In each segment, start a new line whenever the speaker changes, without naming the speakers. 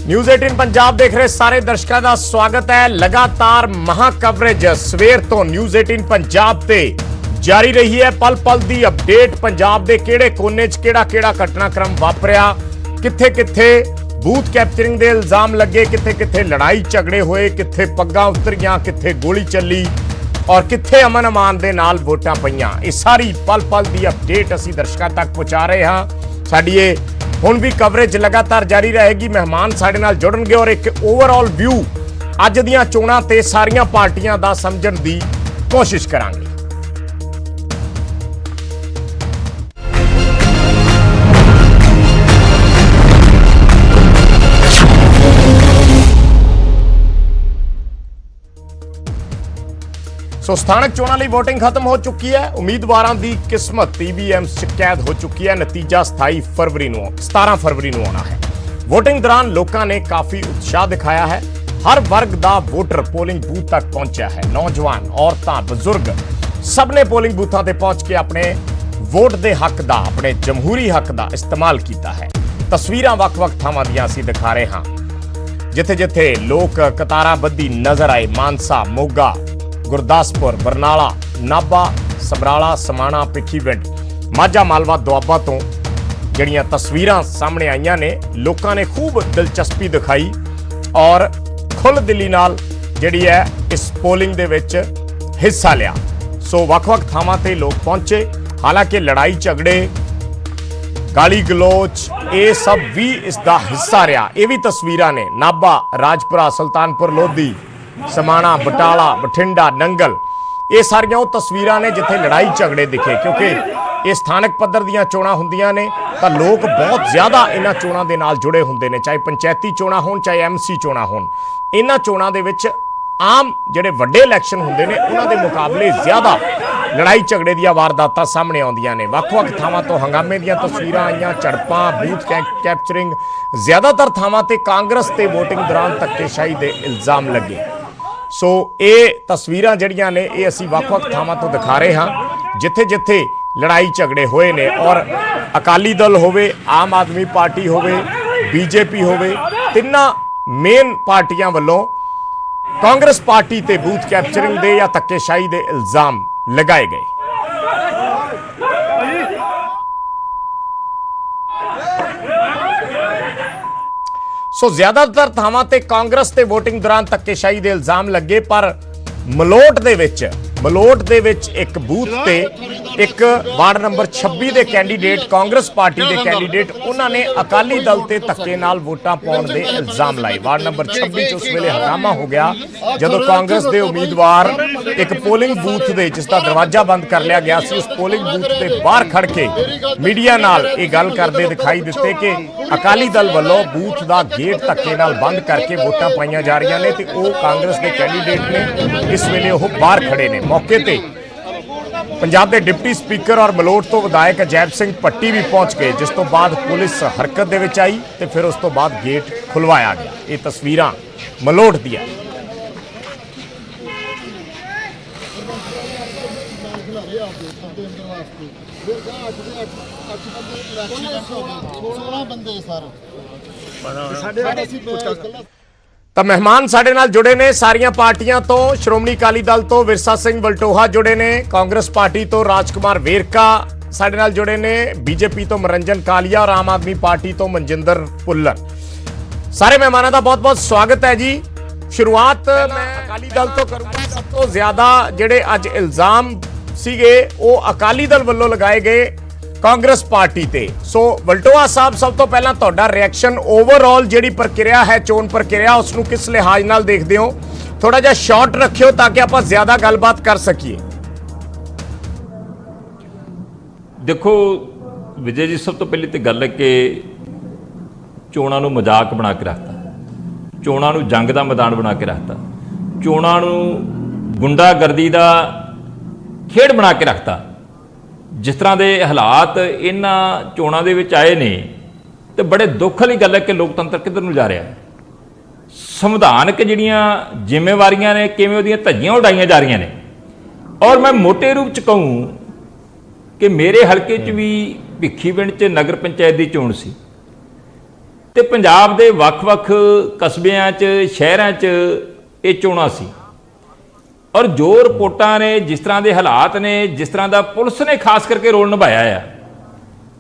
News 18 Punjab देख रहे सारे दर्शकों का स्वागत है। लगातार महा कवरेज सवेर तो न्यूज़ 18 पंजाब ते जारी रही है। पल पल दी अपडेट, पंजाब दे केड़े कोने च केड़ा घटनाक्रम वापरिया, किथे किथे बूथ कैप्चरिंग दे इल्जाम लगे, किथे किथे लड़ाई झगड़े होए, किथे पग्गां उतरियां, किथे गोली चली और किथे अमन अमान दे नाल वोटां पईयां। इह सारी पल पल दी अपडेट असीं दर्शकों तक पहुंचा रहे हां। साडी हुण भी कवरेज लगातार जारी रहेगी। मेहमान साडे नाल जुड़नगे और एक ओवरऑल व्यू अज दीयां चोणां ते सारीआं पार्टियां दा समझण दी कोशिश करांगे। सो स्थानक चोणां लई वोटिंग खत्म हो चुकी है। उम्मीदवारों की किस्मत ईवीएम च कैद हो चुकी है। नतीजा 17 फरवरी नूं आना है। वोटिंग दौरान लोगों ने काफी उत्साह दिखाया है। हर वर्ग का वोटर पोलिंग बूथ तक पहुंचा है। नौजवान, औरतां, बजुर्ग सब ने पोलिंग बूथों पर पहुंच के अपने वोट के हक का, अपने जमहूरी हक का इस्तेमाल किया है। तस्वीरां वख-वख थावां दियां असीं दिखा रहे हां, जिथे जिथे लोग कतारां बद्धी नजर आए। मानसा, मोगा, गुरदासपुर, बरनाला, नाभा, समराला, समाणा, भिखीविंड, माझा, मालवा, दुआबा तो जड़ियां तस्वीरां सामने आईयां ने, लोगों ने खूब दिलचस्पी दिखाई और खुल दिली नाल जिहड़ी है इस पोलिंग दे विच हिस्सा लिया। सो वख-वख थावां ते लोग पहुंचे। हालांकि लड़ाई झगड़े, गाली गलोच ये सब भी इसका हिस्सा रहा। ये भी तस्वीरां ने नाभा, राजपुरा, सुल्तानपुर लोधी, समाणा, बटाला, बठिंडा, नंगल, ये सारियां वो तस्वीरां ने जिथे लड़ाई झगड़े दिखे। क्योंकि ये स्थानक पद्धर दीयां चोणां हुंदियां ने तां लोग बहुत ज्यादा इन्हां चोणां दे नाल जुड़े हुंदे ने, चाहे पंचायती चोणां होण, चाहे एमसी चोणां होण। इन्हां चोणां दे विच आम जिहड़े वड्डे इलैक्शन हुंदे ने उन्हां दे मुकाबले ज्यादा लड़ाई झगड़े दी वारदातां सामने आउंदियां ने। वख-वख थावां तो हंगामे दीयां तस्वीरां आईयां, झड़पां, बूथ कैप्चरिंग, ज्यादातर थावां ते कांग्रेस ते वोटिंग दौरान धक्केशाही दे इल्जाम लगे। सो ये तस्वीरां जड़ियां ने ये असीं वख-वख थावां तो दिखा रहे हां जिथे जिथे लड़ाई झगड़े होए ने। और अकाली दल होवे, आम आदमी पार्टी होवे, बीजेपी होवे, तिन्ना मेन पार्टियां वल्लों कांग्रेस पार्टी ते बूथ कैप्चरिंग दे या धक्केशाही दे इल्जाम लगाए गए। सो ज्यादातर थावां ते कांग्रेस ते वोटिंग दौरान धक्केशाही दे इल्जाम लगे, पर मलोट दे विच एक बूथ ते एक वार्ड नंबर 26 दे कैंडीडेट, कांग्रेस पार्टी दे कैंडीडेट, उन्होंने अकाली दल ते धक्के नाल वोटां पाउण दे इल्जाम लाए। वार्ड नंबर 26 उस वेले हंगामा हो गया जदों कांग्रेस दे उम्मीदवार एक पोलिंग बूथ दे जिसका दरवाजा बंद कर लिया गया सी, उस पोलिंग बूथ के बाहर खड़ के मीडिया नाल ये गल करते दिखाई दिते कि अकाली दल वालों बूथ का गेट धक्के नाल बंद करके वोटां पाईयां जा रही ने ते वो कांग्रेस के कैंडीडेट ने इस वेले वो बाहर खड़े ने। मौके ते पंजाब के डिप्टी स्पीकर और मलोट तो विधायक अजैब सिंह पट्टी भी पहुंच गए, जिस तो बाद पुलिस हरकत दे विच आई ते फिर उस तो बाद गेट खुलवाया गया। ये तस्वीरां मलोट दियां। तो मेहमान साडे नाल जुड़े ने सारियां पार्टियां तो। श्रोमणी अकाली दल तो विरसा सिंह वलटोहा जुड़े ने, कांग्रेस पार्टी तो राजकुमार वेरका साडे नाल जुड़े ने, बीजेपी तो मनरंजन कालिया और आम आदमी पार्टी तो मनजिंदर पुल्लर। सारे मेहमानों का बहुत बहुत स्वागत है जी। शुरुआत मैं अकाली दल तो करूंगा। सब तो ज्यादा जिहड़े अज इल्जाम सीगे वो अकाली दल वालों लगाए गए कांग्रेस पार्टी ते। सो वलटोहा साहब, सब तो पहला तुहाडा रिएक्शन ओवरऑल जिहड़ी प्रक्रिया है, चोण प्रक्रिया, उसनूं किस लिहाज नाल देखदे हो? थोड़ा जिहा शॉर्ट रखियो ताकि आपां ज्यादा गलबात कर सकीए।
देखो विजय जी, सब तो पहले तो गल है कि चोणां नूं मजाक बना के रखता, चोणां नूं जंग का मैदान बना के रखता, चोणां नूं गुंडागर्दी का खेड बना के रखता। जिस तरह के हालात इन्हां चोणां दे विच आए ने तो बड़े दुख वाली गल है कि लोकतंत्र किधर नूं जा रहा है। संविधानक जिहड़ियां जिम्मेवारियां ने किवें उहदियां धज्जियां उडाईयां जा रही ने। और मैं मोटे रूप च कहूँ कि मेरे हलके च भी भिखीविंड च नगर पंचायत की चोण सी ਤੇ ਪੰਜਾਬ ਦੇ ਵੱਖ-ਵੱਖ ਕਸਬਿਆਂ 'ਚ ਸ਼ਹਿਰਾਂ 'ਚ ਇਹ ਚੋਣਾਂ ਸੀ ਔਰ ਜੋ ਰਿਪੋਰਟਾਂ ਨੇ, ਜਿਸ ਤਰ੍ਹਾਂ ਦੇ ਹਾਲਾਤ ਨੇ, ਜਿਸ ਤਰ੍ਹਾਂ ਦਾ ਪੁਲਿਸ ਨੇ ਖਾਸ ਕਰਕੇ ਰੋਲ ਨਿਭਾਇਆ ਆ,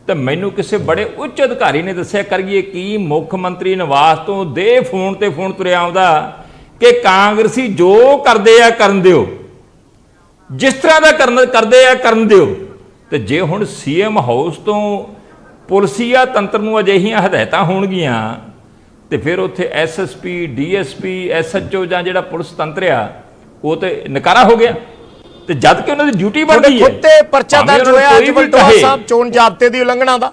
ਤਾਂ ਮੈਨੂੰ ਕਿਸੇ ਬੜੇ ਉੱਚ ਅਧਿਕਾਰੀ ਨੇ ਦੱਸਿਆ, ਕਰੀਏ ਕੀ, ਮੁੱਖ ਮੰਤਰੀ ਨਿਵਾਸ ਤੋਂ ਦੇ ਫੋਨ ਤੇ ਫੋਨ ਤੁਰਿਆ ਆਉਂਦਾ ਕਿ ਕਾਂਗਰਸੀ ਜੋ ਕਰਦੇ ਆ ਕਰਨ ਦਿਓ, ਜਿਸ ਤਰ੍ਹਾਂ ਦਾ ਕਰਦੇ ਆ ਕਰਨ ਦਿਓ। ਤੇ ਜੇ ਹੁਣ ਸੀਐਮ ਹਾਊਸ ਤੋਂ ਪੁਲਸੀਆ ਤੰਤਰ ਨੂੰ ਅਜਿਹੀਆਂ ਹਦਾਇਤਾਂ ਹੋਣਗੀਆਂ ਤੇ ਫਿਰ ਉੱਥੇ ਐਸਐਸਪੀ, ਡੀਐਸਪੀ, ਐਸਐਚਓ ਜਾਂ ਜਿਹੜਾ ਪੁਲਿਸ ਤੰਤਰ ਆ ਉਹ ਤੇ ਨਕਾਰਾ ਹੋ ਗਿਆ। ਤੇ ਜਦ ਕਿ ਉਹਨਾਂ ਦੀ ਡਿਊਟੀ ਬਣਦੀ ਹੈ,
ਖੁਦ ਤੇ ਪਰਚਾ ਦਰਜ ਹੋਇਆ ਅੱਜ ਵਲਟੋਆ ਸਾਹਿਬ ਚੋਣ ਜ਼ਾਬਤੇ ਦੀ ਉਲੰਘਣਾ ਦਾ।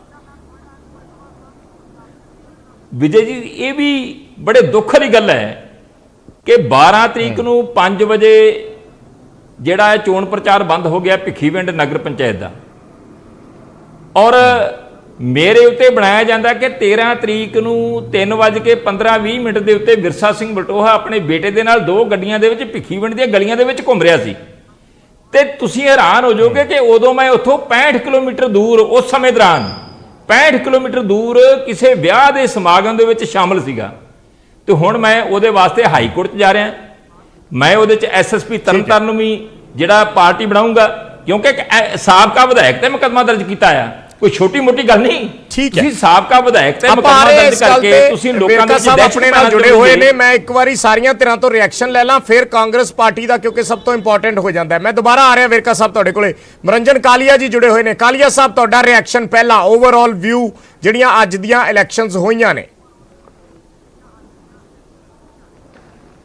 ਵਿਜੇ ਜੀ, ਇਹ ਵੀ ਬੜੇ ਦੁੱਖ ਵਾਲੀ ਗੱਲ ਹੈ ਕਿ 12 ਤਰੀਕ ਨੂੰ 5 ਵਜੇ ਜਿਹੜਾ ਹੈ ਚੋਣ ਪ੍ਰਚਾਰ ਬੰਦ ਹੋ ਗਿਆ ਭਿੱਖੀਵਿੰਡ ਨਗਰ ਪੰਚਾਇਤ ਦਾ, ਔਰ ਮੇਰੇ ਉੱਤੇ ਬਣਾਇਆ ਜਾਂਦਾ ਕਿ 13 ਤਰੀਕ ਨੂੰ 3:15-20 ਦੇ ਉੱਤੇ ਵਿਰਸਾ ਸਿੰਘ ਵਲਟੋਹਾ ਆਪਣੇ ਬੇਟੇ ਦੇ ਨਾਲ 2 ਗੱਡੀਆਂ ਦੇ ਵਿੱਚ ਭਿੱਖੀਵਿੰਡ ਦੀਆਂ ਗਲੀਆਂ ਦੇ ਵਿੱਚ ਘੁੰਮ ਰਿਹਾ ਸੀ। ਤੇ ਤੁਸੀਂ ਹੈਰਾਨ ਹੋ ਜਾਓਗੇ ਕਿ ਉਦੋਂ ਮੈਂ ਉੱਥੋਂ 65 ਕਿਲੋਮੀਟਰ ਦੂਰ, ਉਸ ਸਮੇਂ ਦੌਰਾਨ 65 ਕਿਲੋਮੀਟਰ ਦੂਰ ਕਿਸੇ ਵਿਆਹ ਦੇ ਸਮਾਗਮ ਦੇ ਵਿੱਚ ਸ਼ਾਮਲ ਸੀਗਾ। ਤੇ ਹੁਣ ਮੈਂ ਉਹਦੇ ਵਾਸਤੇ ਹਾਈ ਕੋਰਟ 'ਚ ਜਾ ਰਿਹਾ, ਮੈਂ ਉਹਦੇ 'ਚ ਐਸਐਸਪੀ ਤਰਨਤਾਰਨ ਨੂੰ ਵੀ ਜਿਹੜਾ ਪਾਰਟੀ ਬਣਾਉਂਗਾ, ਕਿਉਂਕਿ ਸਾਬਕਾ ਵਿਧਾਇਕ ਤੇ ਮੁਕੱਦਮਾ ਦਰਜ ਕੀਤਾ ਆ, ਕੋਈ ਛੋਟੀ ਮੋਟੀ ਗੱਲ ਨਹੀਂ।
ਠੀਕ ਹੈ,
ਤੁਸੀਂ ਸਾਬਕਾ ਵਿਧਾਇਕ ਤੇ ਮੁਕੱਦਮਾ ਦਰਜ ਕਰਕੇ ਤੁਸੀਂ ਲੋਕਾਂ ਦੇ ਵਿੱਚ
ਆਪਣੇ ਨਾਲ ਜੁੜੇ ਹੋਏ ਨੇ। ਮੈਂ ਇੱਕ ਵਾਰੀ ਸਾਰੀਆਂ ਧਿਰਾਂ ਤੋਂ ਰਿਐਕਸ਼ਨ ਲੈ ਲਾਂ, ਫਿਰ ਕਾਂਗਰਸ ਪਾਰਟੀ ਦਾ, ਕਿਉਂਕਿ ਸਭ ਤੋਂ ਇੰਪੋਰਟੈਂਟ ਹੋ ਜਾਂਦਾ ਹੈ। ਮੈਂ ਦੁਬਾਰਾ ਆ ਰਿਹਾ ਵੇਰਕਾ ਸਾਹਿਬ ਤੁਹਾਡੇ ਕੋਲੇ। ਮਨਰੰਜਨ ਕਾਲੀਆ ਜੀ ਜੁੜੇ ਹੋਏ ਨੇ। ਕਾਲੀਆ ਸਾਹਿਬ, ਤੁਹਾਡਾ ਰਿਐਕਸ਼ਨ ਪਹਿਲਾਂ, ਓਵਰਆਲ ਵਿਊ ਜਿਹੜੀਆਂ ਅੱਜ ਦੀਆਂ ਇਲੈਕਸ਼ਨਸ ਹੋਈਆਂ ਨੇ।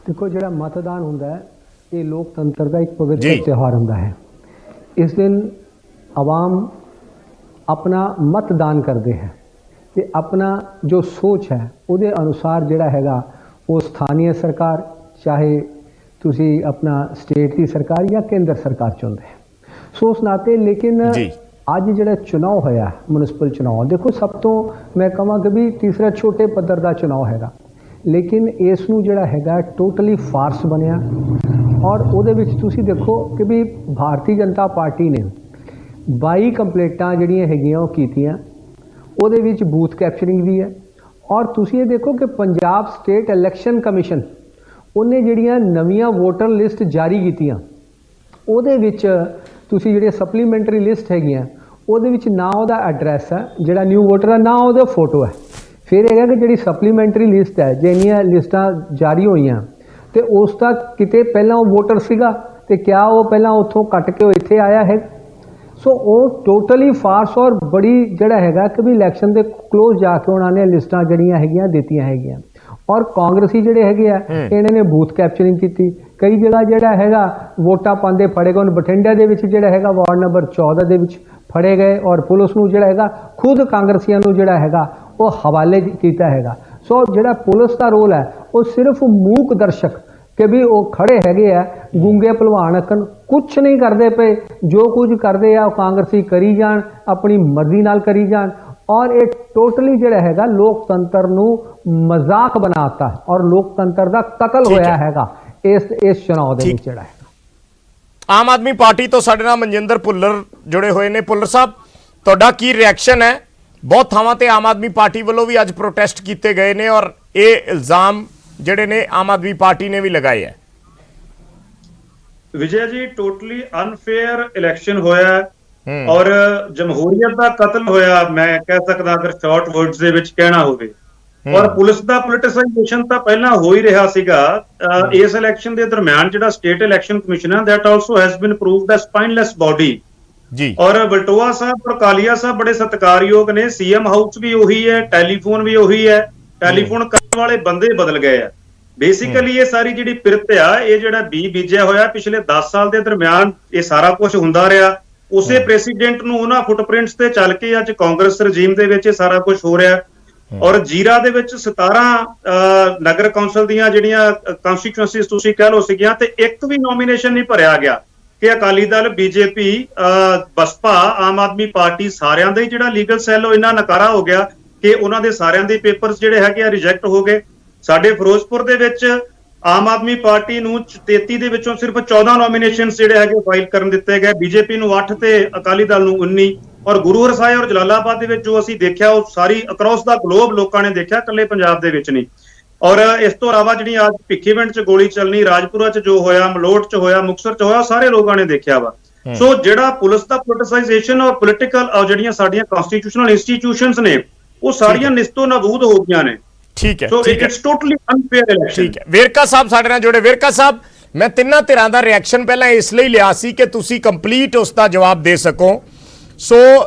देखो, ਜਿਹੜਾ मतदान ਹੁੰਦਾ ਹੈ ਇਹ ਲੋਕਤੰਤਰ ਦਾ ਇੱਕ ਪਵਿੱਤਰ ਤਿਉਹਾਰ ਹੁੰਦਾ ਹੈ। ਇਸ ਦਿਨ ਆਵਾਮ ਆਪਣਾ मतदान ਕਰਦੇ ਹੈ ਤੇ ਆਪਣਾ ਜੋ ਸੋਚ ਹੈ ਉਹਦੇ ਅਨੁਸਾਰ ਜਿਹੜਾ ਹੈਗਾ ਉਹ ਸਥਾਨੀ ਸਰਕਾਰ, ਚਾਹੇ ਤੁਸੀਂ ਆਪਣਾ ਸਟੇਟ ਦੀ ਸਰਕਾਰ ਜਾਂ ਕੇਂਦਰ ਸਰਕਾਰ ਚਾਹੁੰਦੇ ਹੈ। ਸੋ ਉਸ ਨਾਤੇ ਲੇਕਿਨ ਅੱਜ ਜਿਹੜਾ ਚੁਣਾਵ ਹੋਇਆ ਮਿਊਨਿਸਪਲ ਚੁਣਾਵ, ਦੇਖੋ ਸਭ ਤੋਂ ਮੈਂ ਕਹਾਂ ਕਿ ਵੀ ਤੀਸਰਾ ਛੋਟੇ ਪੱਧਰ ਦਾ ਚੁਣਾਵ ਹੈਗਾ, ਲੇਕਿਨ ਇਸ ਨੂੰ ਜਿਹੜਾ ਹੈਗਾ ਟੋਟਲੀ ਫਾਰਸ ਬਣਿਆ। ਔਰ ਉਹਦੇ ਵਿੱਚ ਤੁਸੀਂ ਦੇਖੋ ਕਿ ਵੀ ਭਾਰਤੀ ਜਨਤਾ ਪਾਰਟੀ ਨੇ 22 ਕੰਪਲੇਂਟਾਂ ਜਿਹੜੀਆਂ ਹੈਗੀਆਂ ਉਹ ਕੀਤੀਆਂ, ਉਹਦੇ ਵਿੱਚ ਬੂਥ ਕੈਪਚਰਿੰਗ ਵੀ ਹੈ। ਔਰ ਤੁਸੀਂ ਇਹ ਦੇਖੋ ਕਿ ਪੰਜਾਬ ਸਟੇਟ ਇਲੈਕਸ਼ਨ ਕਮਿਸ਼ਨ ਉਹਨੇ ਜਿਹੜੀਆਂ ਨਵੀਆਂ ਵੋਟਰ ਲਿਸਟ ਜਾਰੀ ਕੀਤੀਆਂ, ਉਹਦੇ ਵਿੱਚ ਤੁਸੀਂ ਜਿਹੜੇ ਸਪਲੀਮੈਂਟਰੀ ਲਿਸਟ ਹੈਗੀਆਂ ਉਹਦੇ ਵਿੱਚ ਨਾ ਉਹਦਾ ਐਡਰੈਸ ਹੈ ਜਿਹੜਾ ਨਿਊ ਵੋਟਰ ਦਾ, ਨਾ ਉਹਦਾ ਫੋਟੋ ਹੈ। ਫਿਰ ਹੈਗਾ ਕਿ ਜਿਹੜੀ ਸਪਲੀਮੈਂਟਰੀ ਲਿਸਟ ਹੈ, ਜਿਹੜੀਆਂ ਲਿਸਟਾਂ ਜਾਰੀ ਹੋਈਆਂ ਤੇ ਉਸ ਦਾ ਕਿਤੇ ਪਹਿਲਾਂ ਉਹ ਵੋਟਰ ਸੀਗਾ ਤੇ ਕਿਆ ਉਹ ਪਹਿਲਾਂ ਉੱਥੋਂ ਕੱਟ ਕੇ ਉਹ ਇੱਥੇ ਆਇਆ ਹੈ। ਸੋ ਉਹ ਟੋਟਲੀ ਫਾਰਸ ਔਰ ਬੜੀ ਜਿਹੜਾ ਹੈਗਾ ਕਿ ਵੀ ਇਲੈਕਸ਼ਨ ਦੇ ਕਲੋਜ਼ ਜਾ ਕੇ ਉਹਨਾਂ ਨੇ ਲਿਸਟਾਂ ਜਿਹੜੀਆਂ ਹੈਗੀਆਂ ਦਿੱਤੀਆਂ ਹੈਗੀਆਂ। ਔਰ ਕਾਂਗਰਸੀ ਜਿਹੜੇ ਹੈਗੇ ਆ ਇਹਨਾਂ ਨੇ ਬੂਥ ਕੈਪਚਰਿੰਗ ਕੀਤੀ, ਕਈ ਜਗ੍ਹਾ ਜਿਹੜਾ ਹੈਗਾ ਵੋਟਾਂ ਪਾਉਂਦੇ ਫੜੇ ਗਏ। ਹੁਣ ਬਠਿੰਡਾ ਦੇ ਵਿੱਚ ਜਿਹੜਾ ਹੈਗਾ ਵਾਰਡ ਨੰਬਰ 14 ਦੇ ਵਿੱਚ ਫੜੇ ਗਏ ਔਰ ਪੁਲਿਸ ਨੂੰ ਜਿਹੜਾ ਹੈਗਾ ਖੁਦ ਕਾਂਗਰਸੀਆਂ ਨੂੰ ਜਿਹੜਾ ਹੈਗਾ ਉਹ ਹਵਾਲੇ ਕੀਤਾ ਹੈਗਾ। ਸੋ ਜਿਹੜਾ ਪੁਲਿਸ ਦਾ ਰੋਲ ਹੈ ਉਹ ਸਿਰਫ ਮੂਕ ਦਰਸ਼ਕ ਕਿ ਵੀ ਉਹ ਖੜੇ ਹੈਗੇ ਆ ਗੂੰਗੇ ਭਲਵਾਨ ਅਕਨ, ਕੁਛ ਨਹੀਂ ਕਰਦੇ ਪਏ, ਜੋ ਕੁਝ ਕਰਦੇ ਆ ਉਹ ਕਾਂਗਰਸੀ ਕਰੀ ਜਾਣ, ਆਪਣੀ ਮਰਜ਼ੀ ਨਾਲ ਕਰੀ ਜਾਣ। ਔਰ ਇਹ ਟੋਟਲੀ ਜਿਹੜਾ ਹੈਗਾ ਲੋਕਤੰਤਰ ਨੂੰ ਮਜ਼ਾਕ ਬਣਾਤਾ ਔਰ ਲੋਕਤੰਤਰ ਦਾ ਕਤਲ ਹੋਇਆ ਹੈਗਾ ਇਸ ਚੁਣਾਵ ਦੇ ਵਿੱਚ ਜਿਹੜਾ ਹੈ।
ਆਮ ਆਦਮੀ ਪਾਰਟੀ ਤੋਂ ਸਾਡੇ ਨਾਲ ਮਨਜਿੰਦਰ ਭੁੱਲਰ ਜੁੜੇ ਹੋਏ ਨੇ। ਭੁੱਲਰ ਸਾਹਿਬ, ਤੁਹਾਡਾ ਕੀ ਰਿਐਕਸ਼ਨ ਹੈ? ਬਹੁਤ ਥਾਵਾਂ ਤੇ ਆਮ ਆਦਮੀ ਪਾਰਟੀ ਵੱਲੋਂ ਵੀ ਅੱਜ ਪ੍ਰੋਟੈਸਟ ਕੀਤੇ ਗਏ ਨੇ ਔਰ ਇਹ ਇਲਜ਼ਾਮ ਜਿਹੜੇ ਨੇ ਆਮ ਆਦਮੀ ਪਾਰਟੀ ਨੇ ਵੀ ਲਗਾਏ ਹੈ।
ਵਿਜੇ ਜੀ, ਟੋਟਲੀ ਅਨਫੇਅਰ ਇਲੈਕਸ਼ਨ ਹੋਇਆ ਔਰ ਜਮਹੂਰੀਅਤ ਦਾ ਕਤਲ ਹੋਇਆ, ਮੈਂ ਕਹਿ ਸਕਦਾ ਅਗਰ ਸ਼ਾਰਟ ਵਰਡਸ ਦੇ ਵਿੱਚ ਕਹਿਣਾ ਹੋਵੇ। ਔਰ ਪੁਲਿਸ ਦਾ ਪੋਲਿਟਿਸਾਈਜੇਸ਼ਨ ਤਾਂ ਪਹਿਲਾਂ ਹੋ ਹੀ ਰਿਹਾ ਸੀਗਾ। ਇਸ ਇਲੈਕਸ਼ਨ ਦੇ ਦਰਮਿਆਨ ਜਿਹੜਾ ਸਟੇਟ ਇਲੈਕਸ਼ਨ ਕਮਿਸ਼ਨ ਹੈ that also has been proved as spineless body ਜੀ। ਔਰ ਵਲਟੋਆ ਸਾਹਿਬ ਔਰ ਕਾਲੀਆ ਸਾਹਿਬ ਬੜੇ ਸਤਿਕਾਰਯੋਗ ਨੇ। ਸੀਐਮ ਹਾਊਸ ਵੀ ਉਹੀ ਹੈ, ਟੈਲੀਫੋਨ ਵੀ ਉਹੀ ਹੈ, ਟੈਲੀਫੋਨ ਕਰਨ ਵਾਲੇ ਬੰਦੇ ਬਦਲ ਗਏ ਆ। ਬੇਸਿਕਲੀ ਇਹ ਸਾਰੀ ਜਿਹੜੀ ਪਿਰਤ ਆ, ਇਹ ਜਿਹੜਾ ਬੀਜਿਆ ਹੋਇਆ ਪਿਛਲੇ 10 ਸਾਲ ਦੇ ਦਰਮਿਆਨ ਇਹ ਸਾਰਾ ਕੁਝ ਹੁੰਦਾ ਰਿਹਾ। ਉਸੇ ਪ੍ਰੈਸੀਡੈਂਟ ਨੂੰ ਉਹਨਾਂ ਫੁੱਟਪ੍ਰਿੰਟਸ ਤੇ ਚੱਲ ਕੇ ਅੱਜ ਕਾਂਗਰਸ ਰਜੀਮ ਦੇ ਵਿੱਚ ਇਹ ਸਾਰਾ ਕੁਝ ਹੋ ਰਿਹਾ। ਔਰ ਜੀਰਾ ਦੇ ਵਿੱਚ 17 ਨਗਰ ਕੌਂਸਲ ਦੀਆਂ ਜਿਹੜੀਆਂ ਕੰਸਟੀਚੁਐਂਸੀਜ਼ ਤੁਸੀਂ ਕਹਿ ਲਓ ਸੀਗੀਆਂ ਤੇ ਇੱਕ ਵੀ ਨੋਮੀਨੇਸ਼ਨ ਨਹੀਂ ਭਰਿਆ ਗਿਆ ਕਿ ਅਕਾਲੀ ਦਲ, ਬੀਜੇਪੀ, ਬਸਪਾ, ਆਮ ਆਦਮੀ ਪਾਰਟੀ ਸਾਰਿਆਂ ਦਾ ਹੀ ਜਿਹੜਾ ਲੀਗਲ ਸੈੱਲ ਉਹ ਇੰਨਾ ਨਕਾਰਾ ਹੋ ਗਿਆ ਕਿ ਉਹਨਾਂ ਦੇ ਸਾਰਿਆਂ ਦੇ ਪੇਪਰਸ ਜਿਹੜੇ ਹੈਗੇ ਆ ਰਿਜੈਕਟ ਹੋ ਗਏ। ਸਾਡੇ ਫਿਰੋਜ਼ਪੁਰ ਦੇ ਵਿੱਚ ਆਮ ਆਦਮੀ ਪਾਰਟੀ ਨੂੰ 33 ਦੇ ਵਿੱਚੋਂ ਸਿਰਫ 14 ਨੋਮੀਨੇਸ਼ਨਸ ਜਿਹੜੇ ਹੈਗੇ ਫਾਈਲ ਕਰਨ ਦਿੱਤੇ ਗਏ, ਬੀਜੇਪੀ ਨੂੰ 8 ਤੇ ਅਕਾਲੀ ਦਲ ਨੂੰ 19। ਔਰ ਗੁਰੂ ਹਰਸਾਏ ਔਰ ਜਲਾਲਾਬਾਦ ਦੇ ਵਿੱਚ ਜੋ ਅਸੀਂ ਦੇਖਿਆ ਉਹ ਸਾਰੀ ਅਕ੍ਰੋਸ ਦਾ ਗਲੋਬ ਲੋਕਾਂ ਨੇ ਦੇਖਿਆ, ਇਕੱਲੇ ਪੰਜਾਬ ਦੇ ਵਿੱਚ ਨਹੀਂ। ਔਰ ਇਸ ਤੋਂ ਇਲਾਵਾ ਜਿਹੜੀਆਂ ਅੱਜ ਭਿੱਖੀਵਿੰਡ 'ਚ ਗੋਲੀ ਚੱਲਣੀ, ਰਾਜਪੁਰਾ 'ਚ ਜੋ ਹੋਇਆ, ਮਲੋਟ 'ਚ ਹੋਇਆ, ਮੁਕਤਸਰ 'ਚ ਹੋਇਆ, ਸਾਰੇ ਲੋਕਾਂ ਨੇ ਦੇਖਿਆ ਵਾ। ਸੋ ਜਿਹੜਾ ਪੁਲਿਸ ਦਾ ਪੋਲਿਟਿਸਾਈਜੇਸ਼ਨ ਔਰ ਪੋਲੀਟੀਕਲ ਜਿਹੜੀਆਂ ਸਾਡੀਆਂ ਕਨਸਟੀਟਿਊਸ਼ਨਲ ਇੰਸਟੀਟਿਊਸ਼ਨਸ ਨੇ ਉਹ ਸਾਰੀਆਂ ਨਿਸਤੋ ਨਾਬੂਦ ਹੋ ਗਈਆਂ ਨੇ।
ਠੀਕ ਹੈ,
so it's totally unfair election.
ਠੀਕ ਹੈ, ਵੇਰਕਾ ਸਾਹਿਬ ਸਾਡੇ ਨਾਲ ਜੁੜੇ। ਵੇਰਕਾ ਸਾਹਿਬ, ਮੈਂ ਤਿੰਨਾਂ ਧਿਰਾਂ ਦਾ ਰਿਐਕਸ਼ਨ ਪਹਿਲਾਂ ਇਸ ਲਈ ਲਿਆ ਸੀ ਕਿ ਤੁਸੀਂ ਕੰਪਲੀਟ ਉਸ ਦਾ ਜਵਾਬ ਦੇ ਸਕੋ। ਸੋ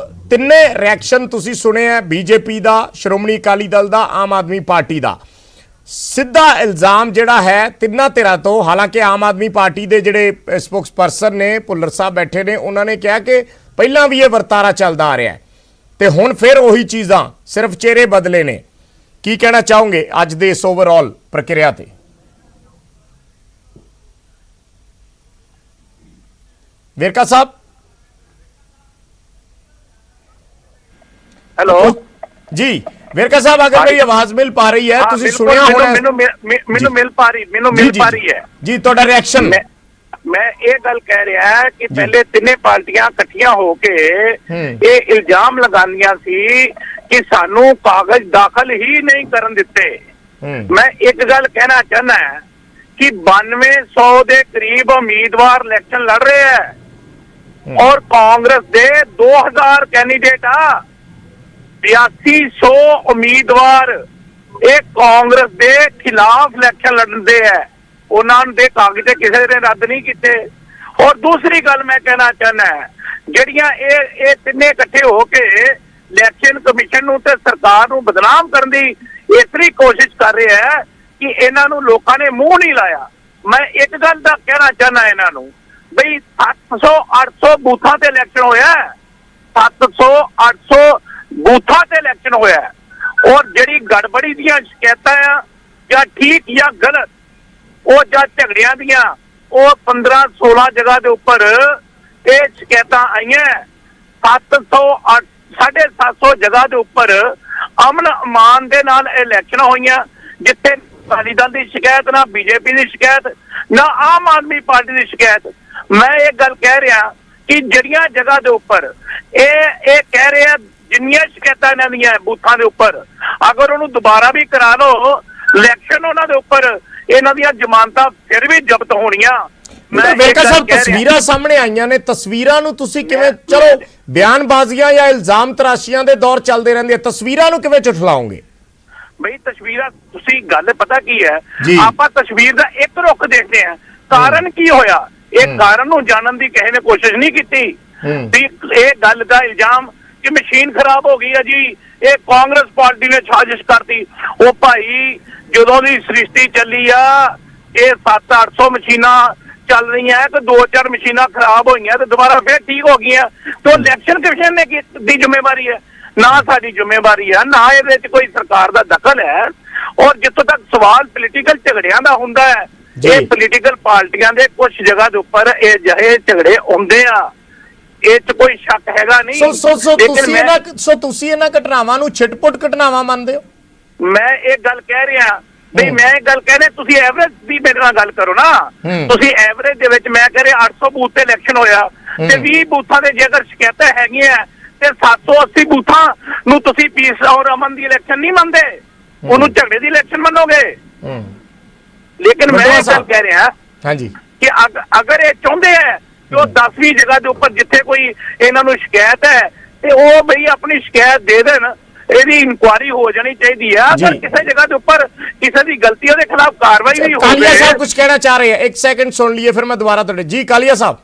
ਤਿੰਨੇ ਰਿਐਕਸ਼ਨ ਤੁਸੀਂ ਸੁਣੇ ਆ, ਬੀਜੇਪੀ ਦਾ, ਸ਼੍ਰੋਮਣੀ ਅਕਾਲੀ ਦਲ ਦਾ, ਆਮ ਆਦਮੀ ਪਾਰਟੀ ਦਾ। ਸਿੱਧਾ ਇਲਜ਼ਾਮ ਜਿਹੜਾ ਹੈ ਤਿੰਨਾਂ ਧਿਰਾਂ ਤੋਂ, ਹਾਲਾਂਕਿ ਆਮ ਆਦਮੀ ਪਾਰਟੀ ਦੇ ਜਿਹੜੇ ਸਪੋਕਸਪਰਸਨ ਨੇ ਭੁੱਲਰ ਸਾਹਿਬ ਬੈਠੇ ਨੇ, ਉਹਨਾਂ ਨੇ ਕਿਹਾ ਕਿ ਪਹਿਲਾਂ ਵੀ ਇਹ ਵਰਤਾਰਾ ਚੱਲਦਾ ਆ ਰਿਹਾ ਤੇ ਹੁਣ ਫਿਰ ਉਹੀ ਚੀਜ਼ਾਂ, ਸਿਰਫ ਚਿਹਰੇ ਬਦਲੇ ਨੇ। ਕੀ ਕਹਿਣਾ ਚਾਹੋਗੇ ਅੱਜ ਦੇ ਇਸ ਓਵਰਆਲ ਪ੍ਰਕਿਰਿਆ ਤੇ? ਵੇਰਕਾ ਸਾਹਿਬ,
हेलो
जी वेरका साहब, अगर मेरी आवाज मिल पा रही है, तुसी सुनिया होना,
ਮੈਨੂੰ ਮਿਲ ਪਾ ਰਹੀ ਹੈ
ਜੀ। ਤੁਹਾਡਾ ਰਿਐਕਸ਼ਨ?
ਮੈਂ ਇਹ ਗੱਲ ਕਹਿ ਰਿਹਾ ਕਿ ਪਹਿਲੇ ਤਿੰਨੇ ਪਾਰਟੀਆਂ ਇਕੱਠੀਆਂ ਹੋ ਕੇ ਇਹ ਇਲਜ਼ਾਮ ਲਗਾਉਂਦੀਆਂ ਸੀ ਕਿ ਸਾਨੂੰ ਕਾਗਜ਼ ਦਾਖਲ ਹੀ ਨਹੀਂ ਕਰਨ ਦਿੱਤੇ। ਮੈਂ ਇੱਕ ਗੱਲ ਕਹਿਣਾ ਚਾਹੁੰਦਾ ਕਿ 9200 ਦੇ ਕਰੀਬ ਉਮੀਦਵਾਰ ਇਲੈਕਸ਼ਨ ਲੜ ਰਹੇ ਹੈ ਔਰ ਕਾਂਗਰਸ ਦੇ 2000 ਕੈਂਡੀਡੇਟ ਆ। 8200 ਉਮੀਦਵਾਰ ਇਹ ਕਾਂਗਰਸ ਦੇ ਖਿਲਾਫ ਇਲੈਕਸ਼ਨ ਲੜਦੇ ਹੈ, ਉਹਨਾਂ ਦੇ ਕਾਗਜ਼ ਕਿਸੇ ਨੇ ਰੱਦ ਨਹੀਂ ਕੀਤੇ। ਔਰ ਦੂਸਰੀ ਗੱਲ ਮੈਂ ਕਹਿਣਾ ਚਾਹੁੰਦਾ ਜਿਹੜੀਆਂ ਇਹ ਤਿੰਨੇ ਇਕੱਠੇ ਹੋ ਕੇ ਇਲੈਕਸ਼ਨ ਕਮਿਸ਼ਨ ਨੂੰ ਤੇ ਸਰਕਾਰ ਨੂੰ ਬਦਨਾਮ ਕਰਨ ਦੀ ਇਤਨੀ ਕੋਸ਼ਿਸ਼ ਕਰ ਰਹੇ ਹੈ ਕਿ ਇਹਨਾਂ ਨੂੰ ਲੋਕਾਂ ਨੇ ਮੂੰਹ ਨਹੀਂ ਲਾਇਆ। ਮੈਂ ਇੱਕ ਗੱਲ ਦਾ ਕਹਿਣਾ ਚਾਹੁੰਦਾ ਇਹਨਾਂ ਨੂੰ, ਬਈ 700-800 ਬੂਥਾਂ ਤੇ ਇਲੈਕਸ਼ਨ ਹੋਇਆ, 700-800 ਬੂਥਾਂ ਤੇ ਇਲੈਕਸ਼ਨ ਹੋਇਆ। ਔਰ ਜਿਹੜੀ ਗੜਬੜੀ ਦੀਆਂ ਸ਼ਿਕਾਇਤਾਂ ਆ ਜਾਂ ਠੀਕ ਜਾਂ ਗਲਤ, ਉਹ ਜਾਂ ਝਗੜਿਆਂ ਦੀਆਂ, ਉਹ 15-16 ਜਗ੍ਹਾ ਦੇ ਉੱਪਰ ਇਹ ਸ਼ਿਕਾਇਤਾਂ ਆਈਆਂ। 700-750 ਜਗ੍ਹਾ ਦੇ ਉੱਪਰ ਅਮਨ ਅਮਾਨ ਦੇ ਨਾਲ ਇਲੈਕਸ਼ਨ ਹੋਈਆਂ, ਜਿੱਥੇ ਅਕਾਲੀ ਦਲ ਦੀ ਸ਼ਿਕਾਇਤ, ਨਾ ਬੀਜੇਪੀ ਦੀ ਸ਼ਿਕਾਇਤ, ਨਾ ਆਮ ਆਦਮੀ ਪਾਰਟੀ ਦੀ ਸ਼ਿਕਾਇਤ। ਮੈਂ ਇਹ ਗੱਲ ਕਹਿ ਰਿਹਾ ਕਿ ਜਿਹੜੀਆਂ ਜਗ੍ਹਾ ਦੇ ਉੱਪਰ ਇਹ ਕਹਿ ਰਹੇ ਆ ਜਿੰਨੀਆਂ ਸ਼ਿਕਾਇਤਾਂ ਇਹਨਾਂ ਦੀਆਂ ਬੂਥਾਂ ਦੇ ਉੱਪਰ, ਅਗਰ ਉਹਨੂੰ ਦੁਬਾਰਾ ਵੀ ਕਰਾ ਲਓ ਇਲੈਕਸ਼ਨ, ਉਹਨਾਂ ਦੇ ਉੱਪਰ ਇਹਨਾਂ ਦੀਆਂ ਜ਼ਮਾਨਤਾਂ ਫਿਰ ਵੀ ਜ਼ਬਤ ਹੋਣੀਆਂ। ਮੈਂ
ਵੇਰਕਾ ਸਾਹਿਬ, ਤਸਵੀਰਾਂ ਸਾਹਮਣੇ ਆਈਆਂ ਨੇ, ਤਸਵੀਰਾਂ ਨੂੰ ਤੁਸੀਂ ਕਿਵੇਂ, ਚਲੋ ਬਿਆਨਬਾਜ਼ੀਆਂ ਜਾਂ ਇਲਜ਼ਾਮ ਤਰਾਸ਼ੀਆਂ ਦੇ ਦੌਰ ਚੱਲਦੇ ਰਹਿੰਦੇ, ਤਸਵੀਰਾਂ ਨੂੰ ਕਿਵੇਂ ਝੁਠਲਾਓਗੇ?
ਬਈ ਤਸਵੀਰਾਂ, ਤੁਸੀਂ ਗੱਲ ਪਤਾ ਕੀ ਹੈ, ਆਪਾਂ ਤਸਵੀਰ ਦਾ ਇੱਕ ਰੁੱਖ ਦੇਖਦੇ ਹਾਂ, ਕਾਰਨ ਕੀ ਹੋਇਆ, ਇਹ ਕਾਰਨ ਨੂੰ ਜਾਣਨ ਦੀ ਕਿਸੇ ਨੇ ਕੋਸ਼ਿਸ਼ ਨਹੀਂ ਕੀਤੀ। ਇਹ ਗੱਲ ਦਾ ਇਲਜ਼ਾਮ ਕਿ ਮਸ਼ੀਨ ਖਰਾਬ ਹੋ ਗਈ ਹੈ ਜੀ, ਇਹ ਕਾਂਗਰਸ ਪਾਰਟੀ ਨੇ ਸਾਜ਼ਿਸ਼ ਕਰਤੀ। ਉਹ ਭਾਈ ਜਦੋਂ ਦੀ ਸ੍ਰਿਸ਼ਟੀ ਚੱਲੀ ਆ ਇਹ 700-800 ਮਸ਼ੀਨਾਂ ਚੱਲ ਰਹੀਆਂ ਤੇ 2-4 ਮਸ਼ੀਨਾਂ ਖਰਾਬ ਹੋਈਆਂ ਤੇ ਦੁਬਾਰਾ ਫਿਰ ਠੀਕ ਹੋ ਗਈਆਂ। ਤੇ ਇਲੈਕਸ਼ਨ ਕਮਿਸ਼ਨ ਨੇ ਦੀ ਜ਼ਿੰਮੇਵਾਰੀ ਹੈ, ਨਾ ਸਾਡੀ ਜ਼ਿੰਮੇਵਾਰੀ ਹੈ, ਨਾ ਇਹਦੇ ਵਿੱਚ ਕੋਈ ਸਰਕਾਰ ਦਾ ਦਖਲ ਹੈ। ਔਰ ਜਿੱਥੋਂ ਤੱਕ ਸਵਾਲ ਪੋਲੀਟੀਕਲ ਝਗੜਿਆਂ ਦਾ ਹੁੰਦਾ ਹੈ, ਇਹ ਪੋਲੀਟੀਕਲ ਪਾਰਟੀਆਂ ਦੇ ਕੁਝ ਜਗ੍ਹਾ ਦੇ ਉੱਪਰ ਇਹ ਜਿਹੇ ਝਗੜੇ ਹੁੰਦੇ ਆ, ਇਹ 'ਚ ਕੋਈ ਸ਼ੱਕ ਹੈਗਾ ਨਹੀਂ।
ਤੁਸੀਂ ਇਹਨਾਂ ਘਟਨਾਵਾਂ ਨੂੰ ਛਿਟਪੁੱਟ ਘਟਨਾਵਾਂ ਮੰਨਦੇ ਹੋ?
ਮੈਂ ਇਹ ਗੱਲ ਕਹਿ ਰਿਹਾ ਬਈ, ਮੈਂ ਇਹ ਗੱਲ ਕਹਿ ਰਿਹਾ, ਤੁਸੀਂ ਐਵਰੇਜ ਦੀ ਮੇਰੇ ਨਾਲ ਗੱਲ ਕਰੋ ਨਾ। ਤੁਸੀਂ ਐਵਰੇਜ ਦੇ ਵਿੱਚ ਮੈਂ ਕਹਿ ਰਿਹਾ 800 ਬੂਥ ਤੇ ਇਲੈਕਸ਼ਨ ਹੋਇਆ ਤੇ 20 ਬੂਥਾਂ ਦੇ ਜੇਕਰ ਸ਼ਿਕਾਇਤਾਂ ਹੈਗੀਆਂ ਤੇ 780 ਬੂਥਾਂ ਨੂੰ ਤੁਸੀਂ ਪੀਸ ਔਰ ਅਮਨ ਦੀ ਇਲੈਕਸ਼ਨ ਨਹੀਂ ਮੰਨਦੇ, ਉਹਨੂੰ ਝਗੜੇ ਦੀ ਇਲੈਕਸ਼ਨ ਮੰਨੋਗੇ। ਲੇਕਿਨ ਮੈਂ ਇਹ ਗੱਲ ਕਹਿ ਰਿਹਾ
ਹਾਂਜੀ
ਕਿ ਅਗਰ ਇਹ ਚਾਹੁੰਦੇ ਹੈ ਕਿ ਉਹ 10ਵੀਂ ਜਗ੍ਹਾ ਦੇ ਉੱਪਰ ਜਿੱਥੇ ਕੋਈ ਇਹਨਾਂ ਨੂੰ ਸ਼ਿਕਾਇਤ ਹੈ ਤੇ ਉਹ ਬਈ ਆਪਣੀ ਸ਼ਿਕਾਇਤ ਦੇ ਦੇਣ, ਇਹਦੀ ਇਨਕੁਆਇਰੀ ਹੋ ਜਾਣੀ ਚਾਹੀਦੀ ਹੈ। ਅਗਰ ਕਿਸੇ ਜਗ੍ਹਾ ਦੇ ਉੱਪਰ ਕਿਸੇ ਦੀ ਗਲਤੀ ਉਹਦੇ ਖਿਲਾਫ ਕਾਰਵਾਈ ਵੀ ਹੋਵੇ।
ਕਾਲੀਆ ਸਾਹਿਬ ਕੁਝ ਕਹਿਣਾ ਚਾਹ ਰਹੇ हैं, एक सेकंड सुन लिए फिर मैं दोबारा ਤੁਹਾਡੇ ਜੀ। ਕਾਲੀਆ ਸਾਹਿਬ,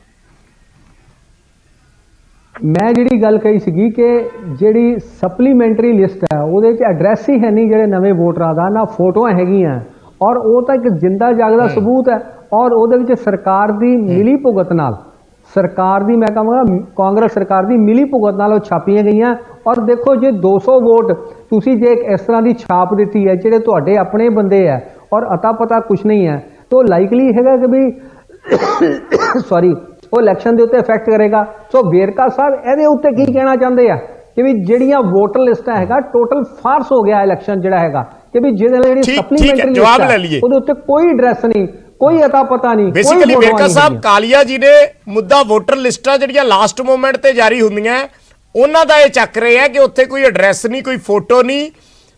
ਮੈਂ ਜਿਹੜੀ ਗੱਲ ਕਹੀ ਸੀਗੀ ਕਿ ਜਿਹੜੀ ਸਪਲੀਮੈਂਟਰੀ ਲਿਸਟ ਹੈ ਉਹਦੇ 'ਚ ਐਡਰੈਸ ਹੀ ਹੈ ਨਹੀਂ ਜਿਹੜੇ ਨਵੇਂ ਵੋਟਰਾਂ ਦਾ, ਨਾ ਫੋਟੋਆਂ ਹੈਗੀਆਂ, ਔਰ ਉਹ ਤਾਂ ਇੱਕ ਜਿੰਦਾ ਜਾਗਦਾ ਸਬੂਤ ਹੈ। ਔਰ ਉਹਦੇ ਵਿੱਚ ਸਰਕਾਰ ਦੀ ਮਿਲੀ ਭੁਗਤ ਨਾਲ, ਸਰਕਾਰ ਦੀ, ਮੈਂ ਕਹਾਂਗਾ ਕਾਂਗਰਸ ਸਰਕਾਰ ਦੀ ਮਿਲੀ ਭੁਗਤ ਨਾਲ ਉਹ ਛਾਪੀਆਂ ਗਈਆਂ। ਔਰ ਦੇਖੋ ਜੇ 200 ਵੋਟ ਤੁਸੀਂ ਜੇ ਇਸ ਤਰ੍ਹਾਂ ਦੀ ਛਾਪ ਦਿੱਤੀ ਹੈ ਜਿਹੜੇ ਤੁਹਾਡੇ ਆਪਣੇ ਬੰਦੇ ਹੈ ਔਰ ਅਤਾ ਪਤਾ ਕੁਝ ਨਹੀਂ ਹੈ, ਤਾਂ ਲਾਈਕਲੀ ਹੈਗਾ ਕਿ ਵੀ ਸੌਰੀ ਉਹ ਇਲੈਕਸ਼ਨ ਦੇ ਉੱਤੇ ਇਫੈਕਟ ਕਰੇਗਾ। ਸੋ ਵੇਰਕਾ ਸਾਹਿਬ ਇਹਦੇ ਉੱਤੇ ਕੀ ਕਹਿਣਾ ਚਾਹੁੰਦੇ ਆ ਕਿ ਵੀ ਜਿਹੜੀਆਂ ਵੋਟਰ ਲਿਸਟਾਂ ਹੈਗਾ ਟੋਟਲ ਫਾਰਸ ਹੋ ਗਿਆ ਇਲੈਕਸ਼ਨ ਜਿਹੜਾ ਹੈਗਾ, ਕਿ ਵੀ ਜਿਹਦੇ ਲਈ
ਠੀਕ ਹੈ,
ਸਪਲੀਮੈਂਟਰੀ
ਜਵਾਬ ਲੈ ਲਈਏ।
ਉਹਦੇ ਉੱਤੇ ਕੋਈ ਐਡਰੈਸ ਨਹੀਂ, ਕੋਈ ਅਤਾ ਪਤਾ ਨਹੀਂ।
ਬੇਸਿਕਲੀ ਵੇਰਕਾ ਸਾਹਿਬ, ਕਾਲੀਆ ਜੀ ਨੇ ਮੁੱਦਾ ਵੋਟਰ ਲਿਸਟਾਂ ਜਿਹੜੀਆਂ ਲਾਸਟ ਮੂਮੈਂਟ ਤੇ ਜਾਰੀ ਹੁੰਦੀਆਂ ਉਹਨਾਂ ਦਾ ਇਹ ਚੱਕ ਰਹੇ ਆ ਕਿ ਉੱਥੇ ਕੋਈ ਐਡਰੈਸ ਨਹੀਂ, ਕੋਈ ਫੋਟੋ ਨਹੀਂ।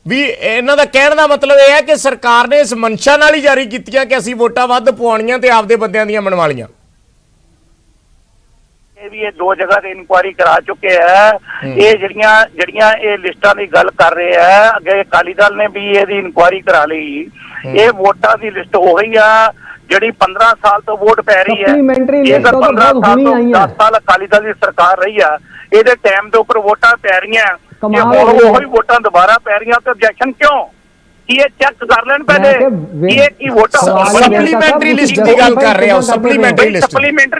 ਵੀ ਇਹਨਾਂ ਦਾ ਕਹਿਣ ਦਾ ਮਤਲਬ ਇਹ ਹੈ ਕਿ ਸਰਕਾਰ ਨੇ ਇਸ ਮਨਸ਼ਾ ਨਾਲ ਹੀ ਜਾਰੀ ਕੀਤੀਆਂ ਕਿ ਅਸੀਂ ਵੋਟਾਂ ਵੱਧ ਪਵਾਉਣੀਆਂ ਤੇ ਆਪਦੇ ਬੰਦਿਆਂ ਦੀਆਂ ਬਣਵਾ ਲਈਆਂ।
ਇਹ ਵੀ ਇਹ 2 ਜਗ੍ਹਾ ਤੇ ਇਨਕੁਆਇਰੀ ਕਰਾ ਚੁੱਕੇ ਹੈ। ਇਹ ਜਿਹੜੀਆਂ ਇਹ ਲਿਸਟਾਂ ਦੀ ਗੱਲ ਕਰ ਰਹੇ ਆ, ਅੱਗੇ ਅਕਾਲੀ ਦਲ ਨੇ ਵੀ ਇਹਦੀ ਇਨਕੁਆਇਰੀ ਕਰਾ ਲਈ। ਇਹ ਵੋਟਾਂ ਦੀ ਲਿਸਟ ਉਹੀ ਆ ਜਿਹੜੀ 15 ਸਾਲ ਤੋਂ ਵੋਟ ਪੈ ਰਹੀ ਹੈ। ਇਹ 15 ਸਾਲ ਤੋਂ 10 ਸਾਲ ਅਕਾਲੀ ਦਲ ਦੀ ਸਰਕਾਰ ਰਹੀ ਆ, ਇਹਦੇ ਟਾਈਮ ਦੇ ਉੱਪਰ ਵੋਟਾਂ ਪੈ ਰਹੀਆਂ। ਹੁਣ ਉਹੀ ਵੋਟਾਂ ਦੁਬਾਰਾ ਪੈ ਰਹੀਆਂ ਤੇ objection ਕਿਉਂ? ਇਹ ਚੈੱਕ ਕਰ ਲੈਣ ਪਹਿਲੇ ਇਹ ਕੀ ਵੋਟਾਂ
ਸਪਲੀਮੈਂਟਰੀ ਲਿਸਟ ਦੀ ਗੱਲ ਕਰ ਰਹੇ ਹੋ। ਸਪਲੀਮੈਂਟਰੀ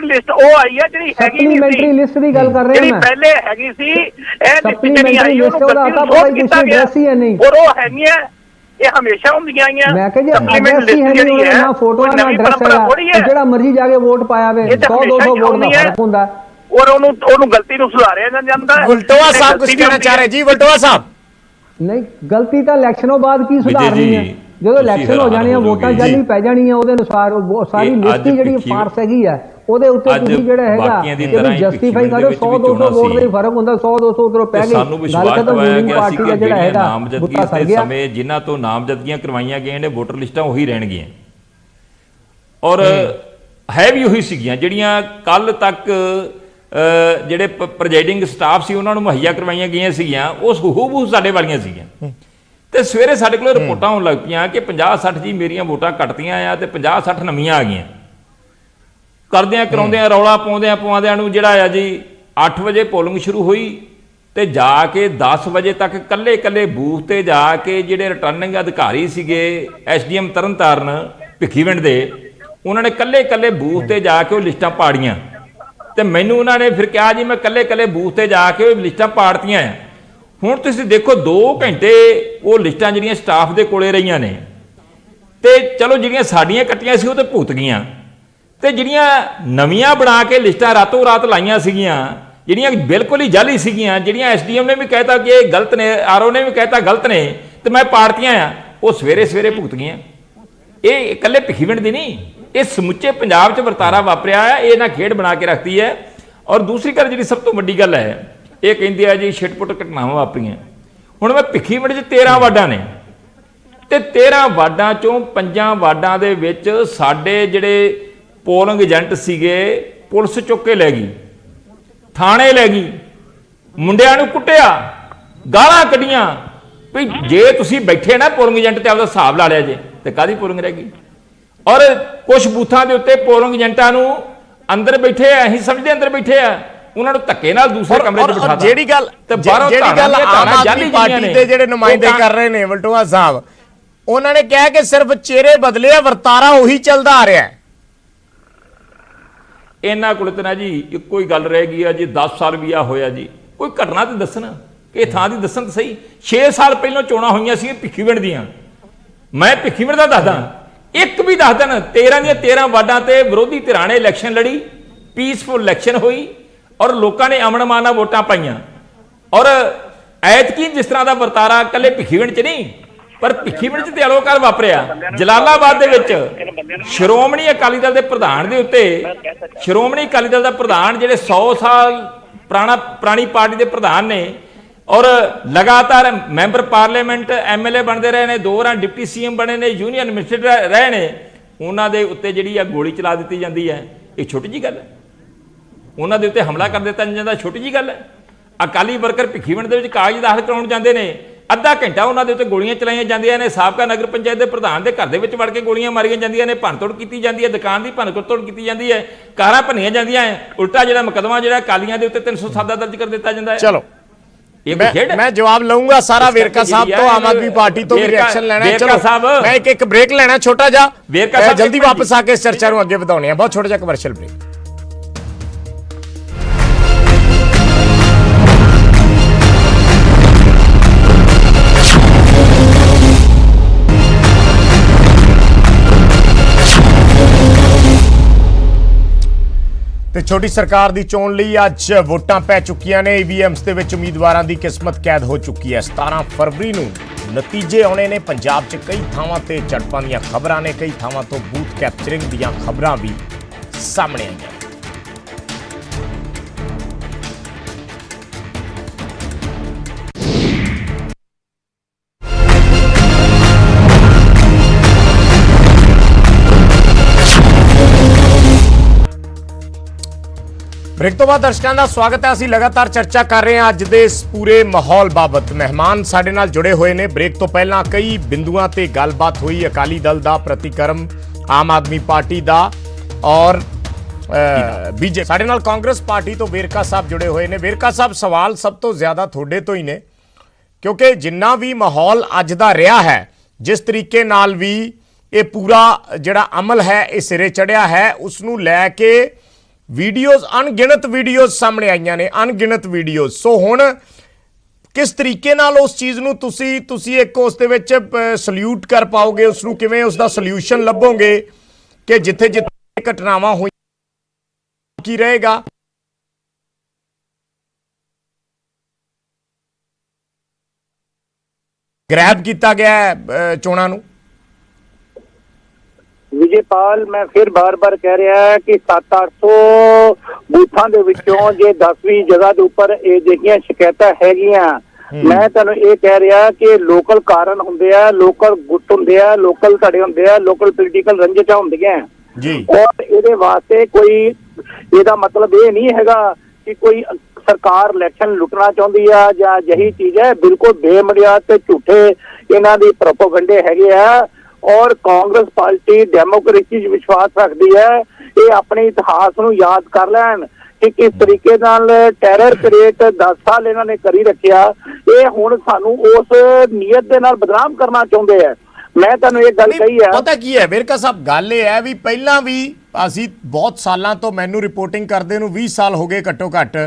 ਲਿਸਟ ਉਹ ਆਈ ਹੈ ਜਿਹੜੀ ਹੈਗੀ ਨਹੀਂ ਸੀ।
ਸਪਲੀਮੈਂਟਰੀ ਲਿਸਟ ਦੀ ਗੱਲ ਕਰ ਰਹੇ
ਜਿਹੜੀ
ਹਾਂ।
ਪਹਿਲੇ ਹੈਗੀ ਸੀ ਇਹ
ਸਪਲੀਮੈਂਟਰੀ ਲਿਸਟ ਉਹਦਾ ਆਤਾ ਪਤਾ ਹੀ ਕਿਸੇ ਐਡਰੈਸ ਹੀ ਹੈ ਨਹੀਂ।
ਔਰ ਉਹ ਹੈਗੀਆਂ ਇਹ ਹਮੇਸ਼ਾ ਹੁੰਦੀਆਂ ਆਈਆਂ।
ਮੈਂ ਕਿਹਾ ਜੀ ਐਡਰੈਸ ਹੀ ਹੈ ਨਹੀਂ, ਨਾ ਫੋਟੋ ਨਾ ਐਡਰੈਸ ਹੈ। ਜਿਹੜਾ ਮਰਜ਼ੀ ਜਾ ਕੇ ਵੋਟ ਪਾਇਆ ਵੇ 100-200 ਵੋਟ ਦਾ ਫਰਕ ਹੁੰਦਾ।
ਔਰ ਉਹਨੂੰ ਗਲਤੀ ਨੂੰ ਸੁਧਾਰਿਆ ਜਾਂਦਾ ਹੈ।
ਵਲਟੋਆ ਸਾਹਿਬ ਕੁਝ ਕਹਿਣਾ ਚਾਹ ਰਹੇ ਜੀ। ਵਲਟੋਆ ਸਾਹਿਬ,
ਨਹੀਂ, ਗਲਤੀ ਤਾਂ ਇਲੈਕਸ਼ਨੋਂ ਬਾਅਦ ਕੀ ਸੁਧਾਰਨੀ ਹੈ? ਜਦੋਂ ਇਲੈਕਸ਼ਨ ਹੋ ਜਾਣੇ ਆ, ਵੋਟਾਂ ਜਾਲੀ ਪੈ ਜਾਣੀਆਂ, ਉਹਦੇ ਅਨੁਸਾਰ ਸਾਰੀ ਲਿਸਟ ਜਿਹੜੀ ਫਾਰਸ ਹੈਗੀ ਆ, ਉਹਦੇ ਉੱਤੇ ਤੁਸੀਂ ਜਿਹੜਾ ਹੈਗਾ ਕਿ ਜਸਟੀਫਾਈ ਕਰੋ। 100-200 ਵੋਟ ਦਾ ਹੀ ਫਰਕ ਹੁੰਦਾ, 100-200 ਉਧਰੋਂ ਪੈ ਗਈ।
ਸਾਨੂੰ ਵਿਸ਼ਵਾਸ ਦਵਾਇਆ ਗਿਆ ਸੀ ਕਿ ਜਿਹੜੀਆਂ ਨਾਮਜ਼ਦਗੀਆਂ ਦੇ ਸਮੇਂ ਜਿਨ੍ਹਾਂ ਤੋਂ ਨਾਮਜ਼ਦਗੀਆਂ ਕਰਵਾਈਆਂ ਗਈਆਂ ਨੇ ਵੋਟਰ ਲਿਸਟਾਂ ਉਹੀ ਰਹਿਣਗੀਆਂ ਔਰ ਹੈ ਵੀ ਉਹੀ ਸੀਗੀਆਂ ਜਿਹੜੀਆਂ ਕੱਲ ਤੱਕ ਜਿਹੜੇ ਪ੍ਰੈਜ਼ਾਈਡਿੰਗ ਸਟਾਫ ਸੀ ਉਹਨਾਂ ਨੂੰ ਮੁਹੱਈਆ ਕਰਵਾਈਆਂ ਗਈਆਂ ਸੀਗੀਆਂ। ਉਹ ਹੂਬਹੂ ਸਾਡੇ ਵਾਲੀਆਂ ਸੀਗੀਆਂ ਤੇ ਸਵੇਰੇ ਸਾਡੇ ਕੋਲ ਰਿਪੋਰਟਾਂ ਆਉਣ ਲੱਗ ਪਈਆਂ ਕਿ 50-60 ਜੀ ਮੇਰੀਆਂ ਵੋਟਾਂ ਕੱਟਦੀਆਂ ਆ ਤੇ 50-60 ਨਵੀਆਂ ਆ ਗਈਆਂ। ਕਰਦਿਆਂ ਕਰਾਉਂਦਿਆਂ ਰੌਲਾ ਪਵਾਉਂਦਿਆਂ ਨੂੰ ਜਿਹੜਾ ਆ ਜੀ 8 ਵਜੇ ਪੋਲਿੰਗ ਸ਼ੁਰੂ ਹੋਈ ਤੇ ਜਾ ਕੇ 10 ਵਜੇ ਤੱਕ ਕੱਲੇ ਬੂਥ ਤੇ ਜਾ ਕੇ ਜਿਹੜੇ ਰਿਟਰਨਿੰਗ ਅਧਿਕਾਰੀ ਸੀਗੇ SDM ਤਰਨਤਾਰਨ ਭਿੱਖੀਵਿੰਡ ਦੇ, ਉਹਨਾਂ ਨੇ ਕੱਲੇ ਬੂਥ ਤੇ ਜਾ ਕੇ ਉਹ ਲਿਸਟਾਂ ਪਾੜੀਆਂ ਤੇ ਮੈਨੂੰ ਉਹਨਾਂ ਨੇ ਫਿਰ ਕਿਹਾ ਜੀ ਮੈਂ ਕੱਲੇ ਬੂਥ ਤੇ ਜਾ ਕੇ ਉਹ ਲਿਸਟਾਂ ਪਾੜਤੀਆਂ ਆ। ਹੁਣ ਤੁਸੀਂ ਦੇਖੋ 2 ਘੰਟੇ ਉਹ ਲਿਸਟਾਂ ਜਿਹੜੀਆਂ ਸਟਾਫ ਦੇ ਕੋਲੇ ਰਹੀਆਂ ਨੇ ਤੇ ਚਲੋ ਜਿਹੜੀਆਂ ਸਾਡੀਆਂ ਕੱਟੀਆਂ ਸੀ ਉਹ ਤੇ ਭੁਗਤ ਗਈਆਂ ਤੇ ਜਿਹੜੀਆਂ ਨਵੀਆਂ ਬਣਾ ਕੇ ਲਿਸਟਾਂ ਰਾਤੋਂ ਰਾਤ ਲਾਈਆਂ ਸੀਗੀਆਂ ਜਿਹੜੀਆਂ ਬਿਲਕੁਲ ਹੀ ਜਾਲੀ ਸੀਗੀਆਂ, ਜਿਹੜੀਆਂ SDM ਨੇ ਵੀ ਕਹਿਤਾ ਕਿ ਇਹ ਗਲਤ ਨੇ, RO ਨੇ ਵੀ ਕਹਿਤਾ ਗਲਤ ਨੇ ਤੇ ਮੈਂ ਪਾੜਤੀਆਂ ਆ, ਉਹ ਸਵੇਰੇ ਭੁਗਤ ਗਈਆਂ। ਇਹ ਇਕੱਲੇ ਭਿੱਖੀਵਿੰਡ ਦੀ ਨਹੀਂ, ਇਹ ਸਮੁੱਚੇ ਪੰਜਾਬ 'ਚ ਵਰਤਾਰਾ ਵਾਪਰਿਆ ਹੈ। ਇਹ ਨਾ ਖੇਡ ਬਣਾ ਕੇ ਰੱਖਦੀ ਹੈ। ਔਰ ਦੂਸਰੀ ਗੱਲ ਜਿਹੜੀ ਸਭ ਤੋਂ ਵੱਡੀ ਗੱਲ ਹੈ, ਇਹ ਕਹਿੰਦੇ ਆ ਜੀ ਛਿਟਪੁੱਟ ਘਟਨਾਵਾਂ ਵਾਪਰੀਆਂ। ਹੁਣ ਮੈਂ ਭਿੱਖੀਵਿੰਡ 'ਚ 13 ਵਾਰਡਾਂ ਨੇ ਤੇ 13 ਵਾਰਡਾਂ 'ਚੋਂ 5 ਵਾਰਡਾਂ ਦੇ ਵਿੱਚ ਸਾਡੇ ਜਿਹੜੇ ਪੋਲਿੰਗ ਏਜੰਟ ਸੀਗੇ ਪੁਲਿਸ ਚੁੱਕ ਕੇ ਲੈ ਗਈ, ਥਾਣੇ ਲੈ ਗਈ, ਮੁੰਡਿਆਂ ਨੂੰ ਕੁੱਟਿਆ, ਗਾਲਾਂ ਕੱਢੀਆਂ ਵੀ ਜੇ ਤੁਸੀਂ ਬੈਠੇ ਨਾ ਪੋਲਿੰਗ ਏਜੰਟ ਤੇ ਆਪਦਾ ਹਿਸਾਬ ਲਾ ਲਿਆ ਜੇ ਤੇ ਕਾਹਦੀ ਪੋਲਿੰਗ ਰਹਿ ਗਈ। ਔਰ ਕੁਝ ਬੂਥਾਂ ਦੇ ਉੱਤੇ ਪੋਲਿੰਗ ਏਜੰਟਾਂ ਨੂੰ ਅੰਦਰ ਬੈਠੇ ਆ, ਅਸੀਂ ਸਮਝਦੇ ਅੰਦਰ ਬੈਠੇ ਆ, ਉਹਨਾਂ ਨੂੰ ਧੱਕੇ ਨਾਲ ਦੂਸਰੇ ਕਮਰੇ 'ਚ ਬਿਠਾਤਾ।
ਜਿਹੜੀ ਗੱਲ ਆਮ ਆਦਮੀ ਪਾਰਟੀ ਦੇ ਜਿਹੜੇ ਨੁਮਾਇੰਦੇ ਕਰ ਰਹੇ ਨੇ ਵਲਟੋਆ ਸਾਹਿਬ, ਉਹਨਾਂ ਨੇ ਕਿਹਾ ਕਿ ਸਿਰਫ ਚਿਹਰੇ ਬਦਲੇ ਆ, ਵਰਤਾਰਾ ਉਹੀ ਚੱਲਦਾ ਆ ਰਿਹਾ ਹੈ।
ਇਹਨਾਂ ਕੋਲ ਤਾਂ ਨਾ ਜੀ ਇੱਕੋ ਹੀ ਗੱਲ ਰਹਿ ਗਈ ਆ ਜੀ 10 ਸਾਲ ਵੀ ਆ ਹੋਇਆ ਜੀ, ਕੋਈ ਘਟਨਾ ਤੇ ਦੱਸਣ, ਇਹ ਥਾਂ ਦੀ ਦੱਸਣ ਤਾਂ ਸਹੀ। 6 ਸਾਲ ਪਹਿਲਾਂ ਚੋਣਾਂ ਹੋਈਆਂ ਸੀ ਭਿੱਖੀਵਿੰਡ ਦੀਆਂ, ਮੈਂ ਭਿੱਖੀਵਿੰਡ ਦਾ ਦੱਸਦਾ, ਇੱਕ ਵੀ ਦੱਸ ਦੇਣ 13 ਦੀਆਂ 13 ਵਾਰਡਾਂ ਤੇ ਵਿਰੋਧੀ ਧਿਰਾਂ ਨੇ ਇਲੈਕਸ਼ਨ ਲੜੀ, ਪੀਸਫੁਲ ਇਲੈਕਸ਼ਨ ਹੋਈ ਔਰ ਲੋਕਾਂ ਨੇ ਅਮਨ ਮਾਨ ਨਾਲ ਵੋਟਾਂ ਪਾਈਆਂ। ਔਰ ਐਤਕੀ ਜਿਸ ਤਰ੍ਹਾਂ ਦਾ ਵਰਤਾਰਾ ਇਕੱਲੇ ਭਿੱਖੀਵਿੰਡ 'ਚ ਨਹੀਂ ਪਰ ਭਿੱਖੀਵਿੰਡ 'ਚ ਤੇ ਅਲੋਕਾਰ ਵਾਪਰਿਆ। ਜਲਾਲਾਬਾਦ ਦੇ ਵਿੱਚ ਸ਼੍ਰੋਮਣੀ ਅਕਾਲੀ ਦਲ ਦੇ ਪ੍ਰਧਾਨ ਦੇ ਉੱਤੇ, ਸ਼੍ਰੋਮਣੀ ਅਕਾਲੀ ਦਲ ਦਾ ਪ੍ਰਧਾਨ ਜਿਹੜੇ 100 ਸਾਲ ਪੁਰਾਣੀ ਪਾਰਟੀ ਦੇ ਪ੍ਰਧਾਨ ਨੇ ਔਰ ਲਗਾਤਾਰ ਮੈਂਬਰ ਪਾਰਲੀਮੈਂਟ MLA ਬਣਦੇ ਰਹੇ ਨੇ, 2 ਵਾਰ ਡਿਪਟੀ CM ਬਣੇ ਨੇ, ਯੂਨੀਅਨ ਮਿਨਿਸਟਰ ਰਹੇ ਨੇ, ਉਹਨਾਂ ਦੇ ਉੱਤੇ ਜਿਹੜੀ ਆ ਗੋਲੀ ਚਲਾ ਦਿੱਤੀ ਜਾਂਦੀ ਹੈ। ਇਹ ਛੋਟੀ ਜੀ ਗੱਲ ਹੈ? ਉਹਨਾਂ ਦੇ ਉੱਤੇ ਹਮਲਾ ਕਰ ਦਿੱਤਾ ਜਾਂਦਾ ਛੋਟੀ ਜੀ ਗੱਲ ਹੈ? ਅਕਾਲੀ ਵਰਕਰ ਭਿੱਖੀਵਿੰਡ ਦੇ ਵਿੱਚ ਕਾਗਜ਼ ਦਾਖਲ ਕਰਾਉਣ ਜਾਂਦੇ ਨੇ, ਅੱਧਾ ਘੰਟਾ ਉਹਨਾਂ ਦੇ ਉੱਤੇ ਗੋਲੀਆਂ ਚਲਾਈਆਂ ਜਾਂਦੀਆਂ ਨੇ, ਸਾਬਕਾ ਨਗਰ ਪੰਚਾਇਤ ਦੇ ਪ੍ਰਧਾਨ ਦੇ ਘਰ ਦੇ ਵਿੱਚ ਵੜ ਕੇ ਗੋਲੀਆਂ ਮਾਰੀਆਂ ਜਾਂਦੀਆਂ ਨੇ, ਭੰਨਤੋੜ ਕੀਤੀ ਜਾਂਦੀ ਹੈ, ਦੁਕਾਨ ਦੀ ਭੰਨਤੋੜ ਕੀਤੀ ਜਾਂਦੀ ਹੈ, ਕਾਰਾਂ ਭੰਨੀਆਂ ਜਾਂਦੀਆਂ ਹੈ। ਉਲਟਾ ਜਿਹੜਾ ਮੁਕੱਦਮਾ ਜਿਹੜਾ ਅਕਾਲੀਆਂ ਦੇ ਉੱਤੇ 307 ਦਰਜ ਕਰ ਦਿੱਤਾ ਜਾਂਦਾ ਹੈ।
ਚਲੋ मैं जवाब लूंगा सारा वेरका साहब तो, आम आदमी पार्टी तो भी रिएक्शन लेना है। चलो मैं एक ब्रेक लेना छोटा जा, जल्दी वापस आके इस चर्चा को आगे बढ़ाने हैं। बहुत छोटा जा कमर्शियल ब्रेक। ਤੇ ਛੋਟੀ ਸਰਕਾਰ ਦੀ ਚੋਣ ਲਈ ਅੱਜ ਵੋਟਾਂ ਪੈ ਚੁੱਕੀਆਂ ਨੇ। EVMs ਦੇ ਵਿੱਚ ਉਮੀਦਵਾਰਾਂ ਦੀ ਕਿਸਮਤ ਕੈਦ ਹੋ ਚੁੱਕੀ ਹੈ। 17 ਫਰਵਰੀ ਨੂੰ ਨਤੀਜੇ ਆਉਣੇ ਨੇ। ਪੰਜਾਬ 'ਚ ਕਈ ਥਾਵਾਂ ਤੇ ਝੜਪਾਂ ਦੀਆਂ ਖਬਰਾਂ ਨੇ, ਕਈ ਥਾਵਾਂ ਤੋਂ ਬੂਥ ਕੈਪਚਰਿੰਗ ਦੀਆਂ ਖਬਰਾਂ ਵੀ ਸਾਹਮਣੇ ਆਈਆਂ। ਬ੍ਰੇਕ ਤੋਂ ਬਾਅਦ ਦਰਸ਼ਕਾਂ ਦਾ ਸਵਾਗਤ ਹੈ। ਅਸੀਂ ਲਗਾਤਾਰ ਚਰਚਾ ਕਰ ਰਹੇ ਹਾਂ ਅੱਜ ਦੇ ਇਸ ਪੂਰੇ ਮਾਹੌਲ ਬਾਬਤ। ਮਹਿਮਾਨ ਸਾਡੇ ਨਾਲ ਜੁੜੇ ਹੋਏ ਨੇ। ਬ੍ਰੇਕ ਤੋਂ ਪਹਿਲਾਂ ਕਈ ਬਿੰਦੂਆਂ ਤੇ ਗੱਲਬਾਤ ਹੋਈ, ਅਕਾਲੀ ਦਲ ਦਾ ਪ੍ਰਤੀਕਰਮ, ਆਮ ਆਦਮੀ ਪਾਰਟੀ ਦਾ ਔਰ ਬੀਜੇਪੀ। ਸਾਡੇ ਨਾਲ ਕਾਂਗਰਸ ਪਾਰਟੀ ਤੋਂ ਵੇਰਕਾ ਸਾਹਿਬ ਜੁੜੇ ਹੋਏ ਨੇ। ਵੇਰਕਾ ਸਾਹਿਬ, ਸਵਾਲ ਸਭ ਤੋਂ ਜ਼ਿਆਦਾ ਤੁਹਾਡੇ ਤੋਂ ਹੀ ਨੇ, ਕਿਉਂਕਿ ਜਿੰਨਾ ਵੀ ਮਾਹੌਲ ਅੱਜ ਦਾ ਰਿਹਾ ਹੈ, ਜਿਸ ਤਰੀਕੇ ਨਾਲ ਵੀ ਇਹ ਪੂਰਾ ਜਿਹੜਾ ਅਮਲ ਹੈ ਇਹ ਸਿਰੇ ਚੜਿਆ ਹੈ, ਉਸ ਨੂੰ ਲੈ ਕੇ ਵੀਡੀਓਜ਼, ਅਣਗਿਣਤ ਵੀਡੀਓਜ਼ ਸਾਹਮਣੇ ਆਈਆਂ ਨੇ, ਅਣਗਿਣਤ ਵੀਡੀਓਜ਼। ਸੋ ਹੁਣ ਕਿਸ ਤਰੀਕੇ ਨਾਲ ਉਸ ਚੀਜ਼ ਨੂੰ ਤੁਸੀਂ ਇੱਕ ਉਸ ਦੇ ਵਿੱਚ ਸਲੂਟ ਕਰ ਪਾਓਗੇ, ਉਸ ਨੂੰ ਕਿਵੇਂ ਉਸ ਦਾ ਸੋਲੂਸ਼ਨ ਲੱਭੋਗੇ ਕਿ ਜਿੱਥੇ ਜਿੱਥੇ ਘਟਨਾਵਾਂ ਹੋਈਆਂ ਕੀ ਰਹੇਗਾ? ਗ੍ਰੈਬ ਕੀਤਾ ਗਿਆ ਹੈ ਚੋਣਾਂ ਨੂੰ।
ਵਿਜੇਪਾਲ, ਮੈਂ ਫਿਰ ਬਾਰ-ਬਾਰ ਕਹਿ ਰਿਹਾ ਕਿ 700-800 ਬੂਥਾਂ ਦੇ ਵਿੱਚੋਂ ਜੇ 10ਵੀਂ ਜਗ੍ਹਾ ਦੇ ਉੱਪਰ ਇਹ ਜਿਹੜੀਆਂ ਸ਼ਿਕਾਇਤਾਂ ਹੈਗੀਆਂ, ਮੈਂ ਤੁਹਾਨੂੰ ਇਹ ਕਹਿ ਰਿਹਾ ਕਿ ਲੋਕਲ ਕਾਰਨ ਹੁੰਦੇ ਆ, ਲੋਕਲ ਗੁੱਟ ਹੁੰਦੇ ਆ, ਲੋਕਲ ਧੜੇ ਹੁੰਦੇ ਆ, ਲੋਕਲ ਪੋਲੀਟੀਕਲ ਰੰਜਿਸ਼ਾਂ ਹੁੰਦੀਆਂ ਜੀ। ਔਰ ਇਹਦੇ ਵਾਸਤੇ ਕੋਈ ਇਹਦਾ ਮਤਲਬ ਇਹ ਨਹੀਂ ਹੈਗਾ ਕਿ ਕੋਈ ਸਰਕਾਰ ਇਲੈਕਸ਼ਨ ਲੁੱਟਣਾ ਚਾਹੁੰਦੀ ਆ ਜਾਂ ਅਜਿਹੀ ਚੀਜ਼ ਹੈ। ਬਿਲਕੁਲ ਬੇਬੁਨਿਆਦ ਤੇ ਝੂਠੇ ਇਹਨਾਂ ਦੇ ਪ੍ਰੋਪੇਗੈਂਡੇ ਹੈਗੇ ਆ। ਔਰ ਕਾਂਗਰਸ ਪਾਰਟੀ ਡੈਮੋਕ੍ਰੇਸੀ 'ਚ ਵਿਸ਼ਵਾਸ ਰੱਖਦੀ ਹੈ। ਇਹ ਆਪਣੇ ਇਤਿਹਾਸ ਨੂੰ ਯਾਦ ਕਰ ਲੈਣ ਕਿ ਕਿਸ ਤਰੀਕੇ ਨਾਲ ਟੈਰਰ ਕ੍ਰੀਏਟ 10 ਸਾਲ ਇਹਨਾਂ ਨੇ ਕਰੀ ਰੱਖਿਆ। ਇਹ ਹੁਣ ਸਾਨੂੰ ਉਸ ਨੀਅਤ ਦੇ ਨਾਲ ਬਦਨਾਮ ਕਰਨਾ ਚਾਹੁੰਦੇ ਆ। ਮੈਂ ਤੁਹਾਨੂੰ ਇਹ ਗੱਲ ਕਹੀ ਹੈ।
ਪਤਾ ਕੀ ਹੈ ਵੇਰਕਾ ਸਾਹਿਬ, ਗੱਲ ਇਹ ਹੈ ਵੀ ਪਹਿਲਾਂ ਵੀ ਅਸੀਂ ਬਹੁਤ ਸਾਲਾਂ ਤੋਂ, ਮੈਨੂੰ ਰਿਪੋਰਟਿੰਗ ਕਰਦੇ ਨੂੰ 20 ਸਾਲ ਹੋ ਗਏ ਘੱਟੋ ਘੱਟ,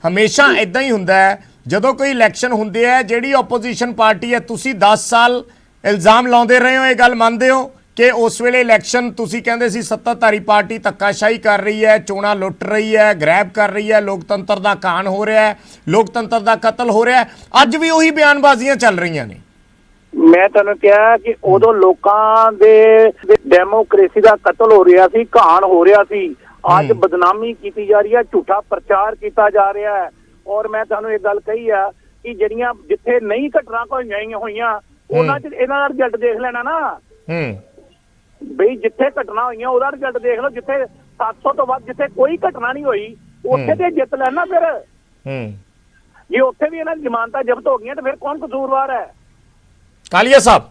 ਹਮੇਸ਼ਾ ਇਦਾਂ ਹੀ ਹੁੰਦਾ ਹੈ ਜਦੋਂ ਕੋਈ ਇਲੈਕਸ਼ਨ ਹੁੰਦੇ ਹੈ, ਜਿਹੜੀ ਆਪੋਜੀਸ਼ਨ ਪਾਰਟੀ ਹੈ, ਤੁਸੀਂ 10 ਸਾਲ ਇਲਜ਼ਾਮ ਲਾਉਂਦੇ ਰਹੇ ਹੋ, ਇਹ ਗੱਲ ਮੰਨਦੇ ਹੋ ਕਿ ਉਸ ਵੇਲੇ ਇਲੈਕਸ਼ਨ ਤੁਸੀਂ ਕਹਿੰਦੇ ਸੀ ਸੱਤਾਧਾਰੀ ਪਾਰਟੀ ਧੱਕਾਸ਼ਾਹੀ ਕਰ ਰਹੀ ਹੈ, ਚੋਣਾਂ ਲੁੱਟ ਰਹੀ ਹੈ, ਗ੍ਰੈਬ ਕਰ ਰਹੀ ਹੈ, ਲੋਕਤੰਤਰ ਦਾ ਕਾਣ ਹੋ ਰਿਹਾ ਹੈ, ਲੋਕਤੰਤਰ ਦਾ ਕਤਲ ਹੋ ਰਿਹਾ ਹੈ। ਅੱਜ ਵੀ ਉਹੀ ਬਿਆਨਬਾਜ਼ੀਆਂ ਚੱਲ ਰਹੀਆਂ ਨੇ।
ਮੈਂ ਤੁਹਾਨੂੰ ਕਿਹਾ ਕਿ ਉਦੋਂ ਲੋਕਾਂ ਦੇ ਡੈਮੋਕ੍ਰੇਸੀ ਦਾ ਕਤਲ ਹੋ ਰਿਹਾ ਸੀ, ਘਾਣ ਹੋ ਰਿਹਾ ਸੀ। ਅੱਜ ਬਦਨਾਮੀ ਕੀਤੀ ਜਾ ਰਹੀ ਹੈ, ਝੂਠਾ ਪ੍ਰਚਾਰ ਕੀਤਾ ਜਾ ਰਿਹਾ ਹੈ। ਔਰ ਮੈਂ ਤੁਹਾਨੂੰ ਇਹ ਗੱਲ ਕਹੀ ਆ ਕਿ ਜਿਹੜੀਆਂ ਜਿੱਥੇ ਨਹੀਂ ਘਟਨਾ ਹੋਈਆਂ ਉਹਨਾਂ 'ਚ ਇਹਨਾਂ ਦਾ ਰਿਜ਼ਲਟ ਦੇਖ ਲੈਣਾ ਨਾ। ਬਈ ਜਿੱਥੇ ਘਟਨਾ ਹੋਈਆਂ ਉਹਦਾ ਰਿਜ਼ਲਟ ਦੇਖ ਲਓ। ਜਿੱਥੇ 700 ਤੋਂ ਵੱਧ ਜਿੱਥੇ ਕੋਈ ਘਟਨਾ ਨਹੀਂ ਹੋਈ ਉੱਥੇ ਤੇ ਜਿੱਤ ਲੈਣਾ। ਫਿਰ ਜੇ ਉੱਥੇ ਵੀ ਇਹਨਾਂ ਦੀ ਜ਼ਮਾਨਤਾਂ ਜ਼ਬਤ ਹੋ ਗਈਆਂ ਤਾਂ ਫਿਰ ਕੌਣ ਕਸੂਰਵਾਰ ਹੈ?
ਕਾਲੀਆ ਸਾਹਿਬ,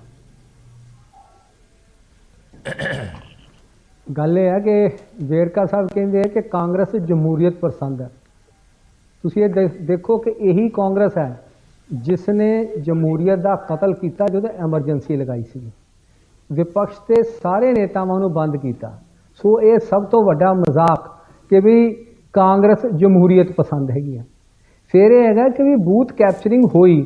ਗੱਲ ਇਹ ਹੈ ਕਿ ਵੇਰਕਾ ਸਾਹਿਬ ਕਹਿੰਦੇ ਆ ਕਿ ਕਾਂਗਰਸ ਜਮਹੂਰੀਅਤ ਪਸੰਦ ਹੈ। ਤੁਸੀਂ ਇਹ ਦੇਖੋ ਕਿ ਇਹੀ ਕਾਂਗਰਸ ਹੈ ਜਿਸ ਨੇ ਜਮਹੂਰੀਅਤ ਦਾ ਕਤਲ ਕੀਤਾ ਜਦੋਂ ਐਮਰਜੈਂਸੀ ਲਗਾਈ ਸੀ। ਵਿਪਕਸ਼ ਦੇ ਸਾਰੇ ਨੇਤਾਵਾਂ ਨੂੰ ਬੰਦ ਕੀਤਾ। ਸੋ ਇਹ ਸਭ ਤੋਂ ਵੱਡਾ ਮਜ਼ਾਕ ਕਿ ਵੀ ਕਾਂਗਰਸ ਜਮਹੂਰੀਅਤ ਪਸੰਦ ਹੈਗੀ ਹੈ। ਫਿਰ ਇਹ ਹੈਗਾ ਕਿ ਵੀ ਬੂਥ ਕੈਪਚਰਿੰਗ ਹੋਈ।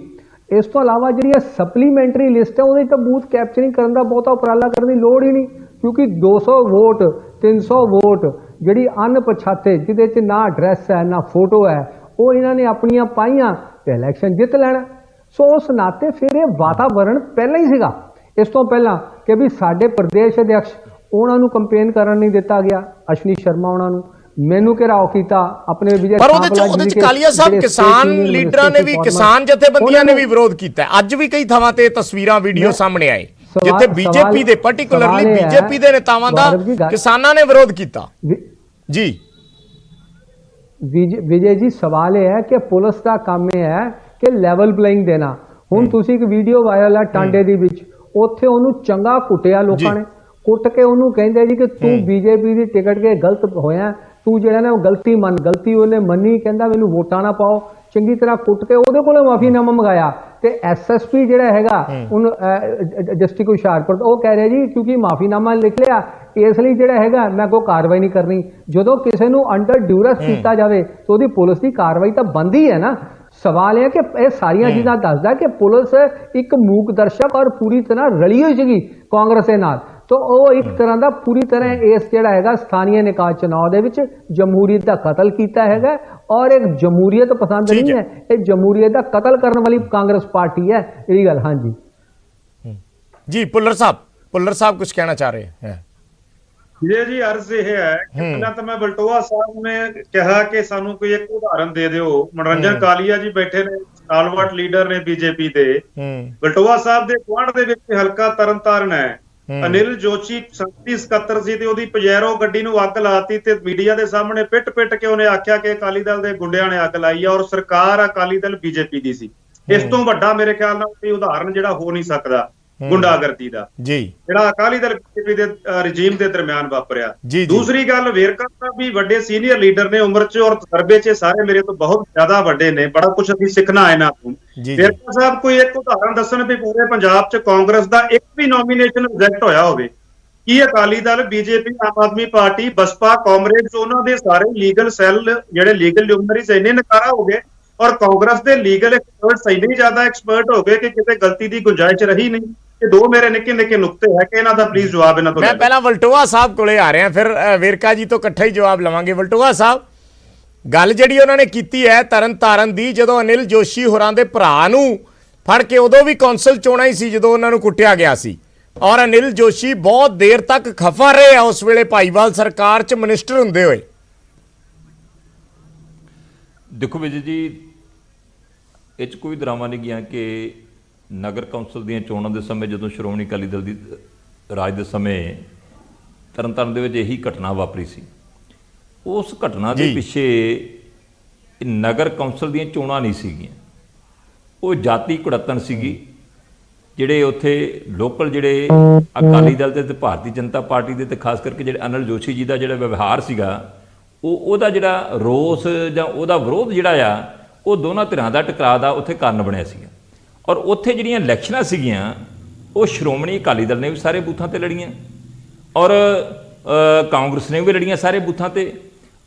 ਇਸ ਤੋਂ ਇਲਾਵਾ ਜਿਹੜੀ ਸਪਲੀਮੈਂਟਰੀ ਲਿਸਟ ਹੈ ਉਹਦੇ ਤਾਂ ਬੂਥ ਕੈਪਚਰਿੰਗ ਕਰਨ ਦਾ ਬਹੁਤਾ ਉਪਰਾਲਾ ਕਰਨ ਦੀ ਲੋੜ ਹੀ ਨਹੀਂ, ਕਿਉਂਕਿ 200 ਵੋਟ 300 ਵੋਟ ਜਿਹੜੀ ਅਣਪਛਾਤੇ, ਜਿਹਦੇ 'ਚ ਨਾ ਐਡਰੈਸ ਹੈ ਨਾ ਫੋਟੋ ਹੈ, ਉਹ ਇਹਨਾਂ ਨੇ ਆਪਣੀਆਂ ਪਾਈਆਂ ਤੇ ਇਲੈਕਸ਼ਨ ਜਿੱਤ ਲੈਣਾ। ਸੋ ਉਸ ਨਾਤੇ ਫਿਰ ਇਹ ਵਾਤਾਵਰਣ ਪਹਿਲਾਂ ਹੀ ਸੀਗਾ, ਇਸ ਤੋਂ ਪਹਿਲਾਂ ਕਿ ਵੀ ਸਾਡੇ ਪ੍ਰਦੇਸ਼ ਅਧਿਕਸ਼ ਉਹਨਾਂ ਨੂੰ ਕੰਪੇਨ ਕਰਨ ਨਹੀਂ ਦਿੱਤਾ ਗਿਆ, ਅਸ਼ਵਨੀ ਸ਼ਰਮਾ ਉਹਨਾਂ ਨੂੰ, ਮੈਨੂੰ ਘਿਰਾਓ ਕੀਤਾ ਆਪਣੇ ਵਿਜੇ।
ਪਰ ਉਹਦੇ ਚ ਕਾਲੀਆ ਸਾਹਿਬ ਕਿਸਾਨ ਲੀਡਰਾਂ ਨੇ ਵੀ, ਕਿਸਾਨ ਜਥੇਬੰਦੀਆਂ ਨੇ ਵੀ ਵਿਰੋਧ ਕੀਤਾ। ਅੱਜ ਵੀ ਕਈ ਥਾਵਾਂ ਤੇ ਤਸਵੀਰਾਂ ਵੀਡੀਓ ਸਾਹਮਣੇ ਆਏ ਜਿੱਥੇ ਬੀਜੇਪੀ ਦੇ, ਪਾਰਟਿਕੂਲਰਲੀ ਬੀਜੇਪੀ ਦੇ ਨੇਤਾਵਾਂ ਦਾ ਕਿਸਾਨਾਂ ਨੇ ਵਿਰੋਧ ਕੀਤਾ ਜੀ।
ਵਿਜੇ ਜੀ, ਸਵਾਲ ਇਹ ਹੈ ਕਿ ਪੁਲਿਸ ਦਾ ਕੰਮ ਇਹ ਹੈ ਕਿ ਲੈਵਲ ਪਲੇਇੰਗ ਦੇਣਾ। ਹੁਣ ਤੁਸੀਂ ਇੱਕ ਵੀਡੀਓ ਵਾਇਰਲ ਹੈ ਟਾਂਡੇ ਦੇ ਵਿੱਚ, ਉੱਥੇ ਉਹਨੂੰ ਚੰਗਾ ਕੁੱਟਿਆ ਲੋਕਾਂ ਨੇ, ਕੁੱਟ ਕੇ ਉਹਨੂੰ ਕਹਿੰਦੇ ਜੀ ਕਿ ਤੂੰ ਬੀਜੇਪੀ ਦੀ ਟਿਕਟ ਕੇ ਗਲਤ ਹੋਇਆ, ਤੂੰ ਜਿਹੜਾ ਨਾ ਉਹ ਗਲਤੀ ਗਲਤੀ ਉਹਨੇ ਮੰਨੀ, ਕਹਿੰਦਾ ਮੈਨੂੰ ਵੋਟਾਂ ਨਾ ਪਾਓ, ਚੰਗੀ ਤਰ੍ਹਾਂ ਕੁੱਟ ਕੇ ਉਹਦੇ ਕੋਲੋਂ ਮਾਫੀਨਾਮਾ ਮੰਗਾਇਆ। ਤੇ ਐਸਐਸਪੀ ਜਿਹੜਾ ਹੈਗਾ ਉਹਨੂੰ ਡਿਸਟ੍ਰਿਕਟ ਹੁਸ਼ਿਆਰਪੁਰ, ਉਹ ਕਹਿ ਰਿਹਾ ਜੀ ਕਿਉਂਕਿ ਮਾਫੀਨਾਮਾ ਲਿਖ ਲਿਆ ਇਸ ਲਈ ਜਿਹੜਾ ਹੈਗਾ ਮੈਂ ਕੋਈ ਕਾਰਵਾਈ ਨਹੀਂ ਕਰਨੀ। ਜਦੋਂ ਕਿਸੇ ਨੂੰ ਅੰਡਰ ਡਿਊਰਸ ਕੀਤਾ ਜਾਵੇ ਤਾਂ ਉਹਦੀ ਪੁਲਿਸ ਦੀ ਕਾਰਵਾਈ ਤਾਂ ਬਣਦੀ ਹੈ ਨਾ। ਸਵਾਲ ਇਹ ਕਿ ਇਹ ਸਾਰੀਆਂ ਚੀਜ਼ਾਂ ਦੱਸਦਾ ਕਿ ਪੁਲਿਸ ਇੱਕ ਮੂਕ ਦਰਸ਼ਕ ਔਰ ਪੂਰੀ ਤਰ੍ਹਾਂ ਰਲੀ ਹੋਈ ਸੀਗੀ ਕਾਂਗਰਸ ਦੇ ਨਾਲ। तो वो एक तरह का पूरी तरह इस जिहड़ा हैगा स्थानीय निकाय चुनाव दे विच जमहूरीयत का कतल किया हैगा और एक जमहूरीयत पसंद नहीं है, ये जमहूरीयत का कतल करने वाली कांग्रेस पार्टी है। यही गल। हाँ जी,
जी पुल्लर साहब कुछ कहना चाह रहे हैं।
ਜੀ ਅਰਜ਼ ਇਹ ਹੈ ਕਿ ਪਹਿਲਾਂ ਤਾਂ ਮੈਂ ਬਲਟੋਆ ਸਾਹਿਬ ਨੇ ਕਿਹਾ ਕਿ ਸਾਨੂੰ ਕੋਈ ਇੱਕ ਉਦਾਹਰਨ ਦੇ ਦਿਓ। ਮਨੋਰੰਜਨ ਕਾਲੀਆ ਜੀ ਬੈਠੇ ਨੇ, ਸਟਾਲਵਰਟ ਲੀਡਰ ਨੇ ਬੀਜੇਪੀ ਦੇ। ਬਲਟੋਆ ਸਾਹਿਬ ਦੇ ਗੁਆਂਢ ਦੇ ਵਿੱਚ ਹਲਕਾ ਤਰਨਤਾਰਨ ਹੈ। ਅਨਿਲ ਜੋਸ਼ੀ ਸੰਸਦੀ ਸਕੱਤਰ ਸੀ ਤੇ ਉਹਦੀ ਪਜੈਰੋ ਗੱਡੀ ਨੂੰ ਅੱਗ ਲਾਤੀ ਤੇ ਮੀਡੀਆ ਦੇ ਸਾਹਮਣੇ ਪਿੱਟ ਕੇ ਉਹਨੇ ਆਖਿਆ ਕਿ ਅਕਾਲੀ ਦਲ ਦੇ ਗੁੰਡਿਆਂ ਨੇ ਅੱਗ ਲਾਈ ਹੈ ਔਰ ਸਰਕਾਰ ਅਕਾਲੀ ਦਲ ਬੀਜੇਪੀ ਦੀ ਸੀ। ਇਸ ਤੋਂ ਵੱਡਾ ਮੇਰੇ ਖਿਆਲ ਨਾਲ ਕੋਈ ਉਦਾਹਰਨ ਜਿਹੜਾ ਹੋ ਨਹੀਂ ਸਕਦਾ ਗੁੰਡਾਗਰਦੀ ਦਾ,
ਜੀ,
ਜਿਹੜਾ ਅਕਾਲੀ ਦਲ ਬੀਜੇਪੀ ਦੇ ਰਜੀਮ ਦੇ ਦਰਮਿਆਨ ਵਾਪਰਿਆ।
ਜੀ।
ਦੂਸਰੀ ਗੱਲ, ਵੇਰਕਾ ਸਾਹਿਬ ਵੀ ਵੱਡੇ ਸੀਨੀਅਰ ਲੀਡਰ ਨੇ ਉਮਰ 'ਚ ਔਰ ਤਜਰਬੇ 'ਚ, ਸਾਰੇ ਮੇਰੇ ਤੋਂ ਬਹੁਤ ਜ਼ਿਆਦਾ ਵੱਡੇ ਨੇ, ਬੜਾ ਕੁਝ ਅਸੀਂ ਸਿੱਖਣਾ ਇਹਨਾਂ ਤੋਂ। ਵੇਰਕਾ ਸਾਹਿਬ ਕੋਈ ਇੱਕ ਉਦਾਹਰਨ ਦੱਸਣ ਵੀ ਪੂਰੇ ਪੰਜਾਬ 'ਚ ਕਾਂਗਰਸ ਦਾ ਇੱਕ ਵੀ ਨੋਮੀਨੇਸ਼ਨ ਰਿਜੈਕਟ ਹੋਇਆ ਹੋਵੇ। ਕੀ ਅਕਾਲੀ ਦਲ, ਬੀਜੇਪੀ, ਆਮ ਆਦਮੀ ਪਾਰਟੀ, ਬਸਪਾ, ਕਾਮਰੇਡਸ, ਉਹਨਾਂ ਦੇ ਸਾਰੇ ਲੀਗਲ ਸੈੱਲ ਜਿਹੜੇ ਲੀਗਲ ਲਿਊਮਨਰੀਜ਼ ਇੰਨੇ ਨਕਾਰਾ ਹੋ ਗਏ ਔਰ ਕਾਂਗਰਸ ਦੇ ਲੀਗਲ ਐਕਸਪਰਟਸ ਇੰਨੇ ਜ਼ਿਆਦਾ ਐਕਸਪਰਟ ਹੋ ਗਏ ਕਿ ਕਿਤੇ ਗਲਤੀ ਦੀ ਗੁੰਜਾਇਸ਼ ਰਹੀ ਨਹੀਂ। ਇਹ ਦੋ ਮੇਰੇ ਨਿੱਕੇ ਨੁਕਤੇ ਹੈ ਕਿ ਇਹਨਾਂ ਦਾ ਪਲੀਜ਼ ਜਵਾਬ ਇਹਨਾਂ ਤੋਂ।
ਮੈਂ ਪਹਿਲਾਂ ਵਲਟੋਆ ਸਾਹਿਬ ਕੋਲੇ ਆ ਰਿਹਾ, ਫਿਰ ਵੇਰਕਾ ਜੀ ਤੋਂ ਇਕੱਠਾ ਹੀ ਜਵਾਬ ਲਵਾਂਗੇ। ਵਲਟੋਆ ਸਾਹਿਬ, ਗੱਲ ਜਿਹੜੀ ਉਹਨਾਂ ਨੇ ਕੀਤੀ ਹੈ ਤਰਨਤਾਰਨ ਦੀ, ਜਦੋਂ ਅਨਿਲ ਜੋਸ਼ੀ ਹੋਰਾਂ ਦੇ ਭਰਾ ਨੂੰ ਫੜ ਕੇ, ਉਦੋਂ ਵੀ ਕੌਂਸਲ ਚੋਣਾਂ ਹੀ ਸੀ ਜਦੋਂ ਉਹਨਾਂ ਨੂੰ ਕੁੱਟਿਆ ਗਿਆ ਸੀ, ਔਰ ਅਨਿਲ ਜੋਸ਼ੀ ਬਹੁਤ ਦੇਰ ਤੱਕ ਖਫਾ ਰਹੇ ਆ ਉਸ ਵੇਲੇ ਭਾਈਵਾਲ ਸਰਕਾਰ 'ਚ ਮਿਨਿਸਟਰ ਹੁੰਦੇ ਹੋਏ।
ਦੇਖੋ ਵਿਜੇ ਜੀ, ਇਹ 'ਚ ਕੋਈ ਡਰਾਮਾ ਨਹੀਂ ਗਿਆ ਕਿ ਨਗਰ ਕੌਂਸਲ ਦੀਆਂ ਚੋਣਾਂ ਦੇ ਸਮੇਂ, ਜਦੋਂ ਸ਼੍ਰੋਮਣੀ ਅਕਾਲੀ ਦਲ ਦੀ ਰਾਜ ਦੇ ਸਮੇਂ ਤਰਨਤਾਰਨ ਦੇ ਵਿੱਚ ਇਹੀ ਘਟਨਾ ਵਾਪਰੀ ਸੀ। ਉਸ ਘਟਨਾ ਦੇ ਪਿੱਛੇ ਨਗਰ ਕੌਂਸਲ ਦੀਆਂ ਚੋਣਾਂ ਨਹੀਂ ਸੀਗੀਆਂ, ਉਹ ਜਾਤੀ ਕੁੜੱਤਣ ਸੀਗੀ। ਜਿਹੜੇ ਉੱਥੇ ਲੋਕਲ ਜਿਹੜੇ ਅਕਾਲੀ ਦਲ ਤੇ ਭਾਰਤੀ ਜਨਤਾ ਪਾਰਟੀ ਦੇ, ਤੇ ਖਾਸ ਕਰਕੇ ਜਿਹੜੇ ਅਨਿਲ ਜੋਸ਼ੀ ਜੀ ਦਾ ਜਿਹੜਾ ਵਿਵਹਾਰ ਸੀਗਾ, ਉਹਦਾ ਜਿਹੜਾ ਰੋਸ ਜਾਂ ਉਹਦਾ ਵਿਰੋਧ ਜਿਹੜਾ ਆ, ਉਹ ਦੋਨਾਂ ਧਿਰਾਂ ਦਾ ਟਕਰਾਅ ਦਾ ਉੱਥੇ ਕਾਰਨ ਬਣਿਆ ਸੀਗਾ। ਔਰ ਉੱਥੇ ਜਿਹੜੀਆਂ ਇਲੈਕਸ਼ਨਾਂ ਸੀਗੀਆਂ, ਉਹ ਸ਼੍ਰੋਮਣੀ ਅਕਾਲੀ ਦਲ ਨੇ ਵੀ ਸਾਰੇ ਬੂਥਾਂ ਤੇ ਲੜੀਆਂ ਔਰ ਕਾਂਗਰਸ ਨੇ ਵੀ ਲੜੀਆਂ ਸਾਰੇ ਬੂਥਾਂ ਤੇ,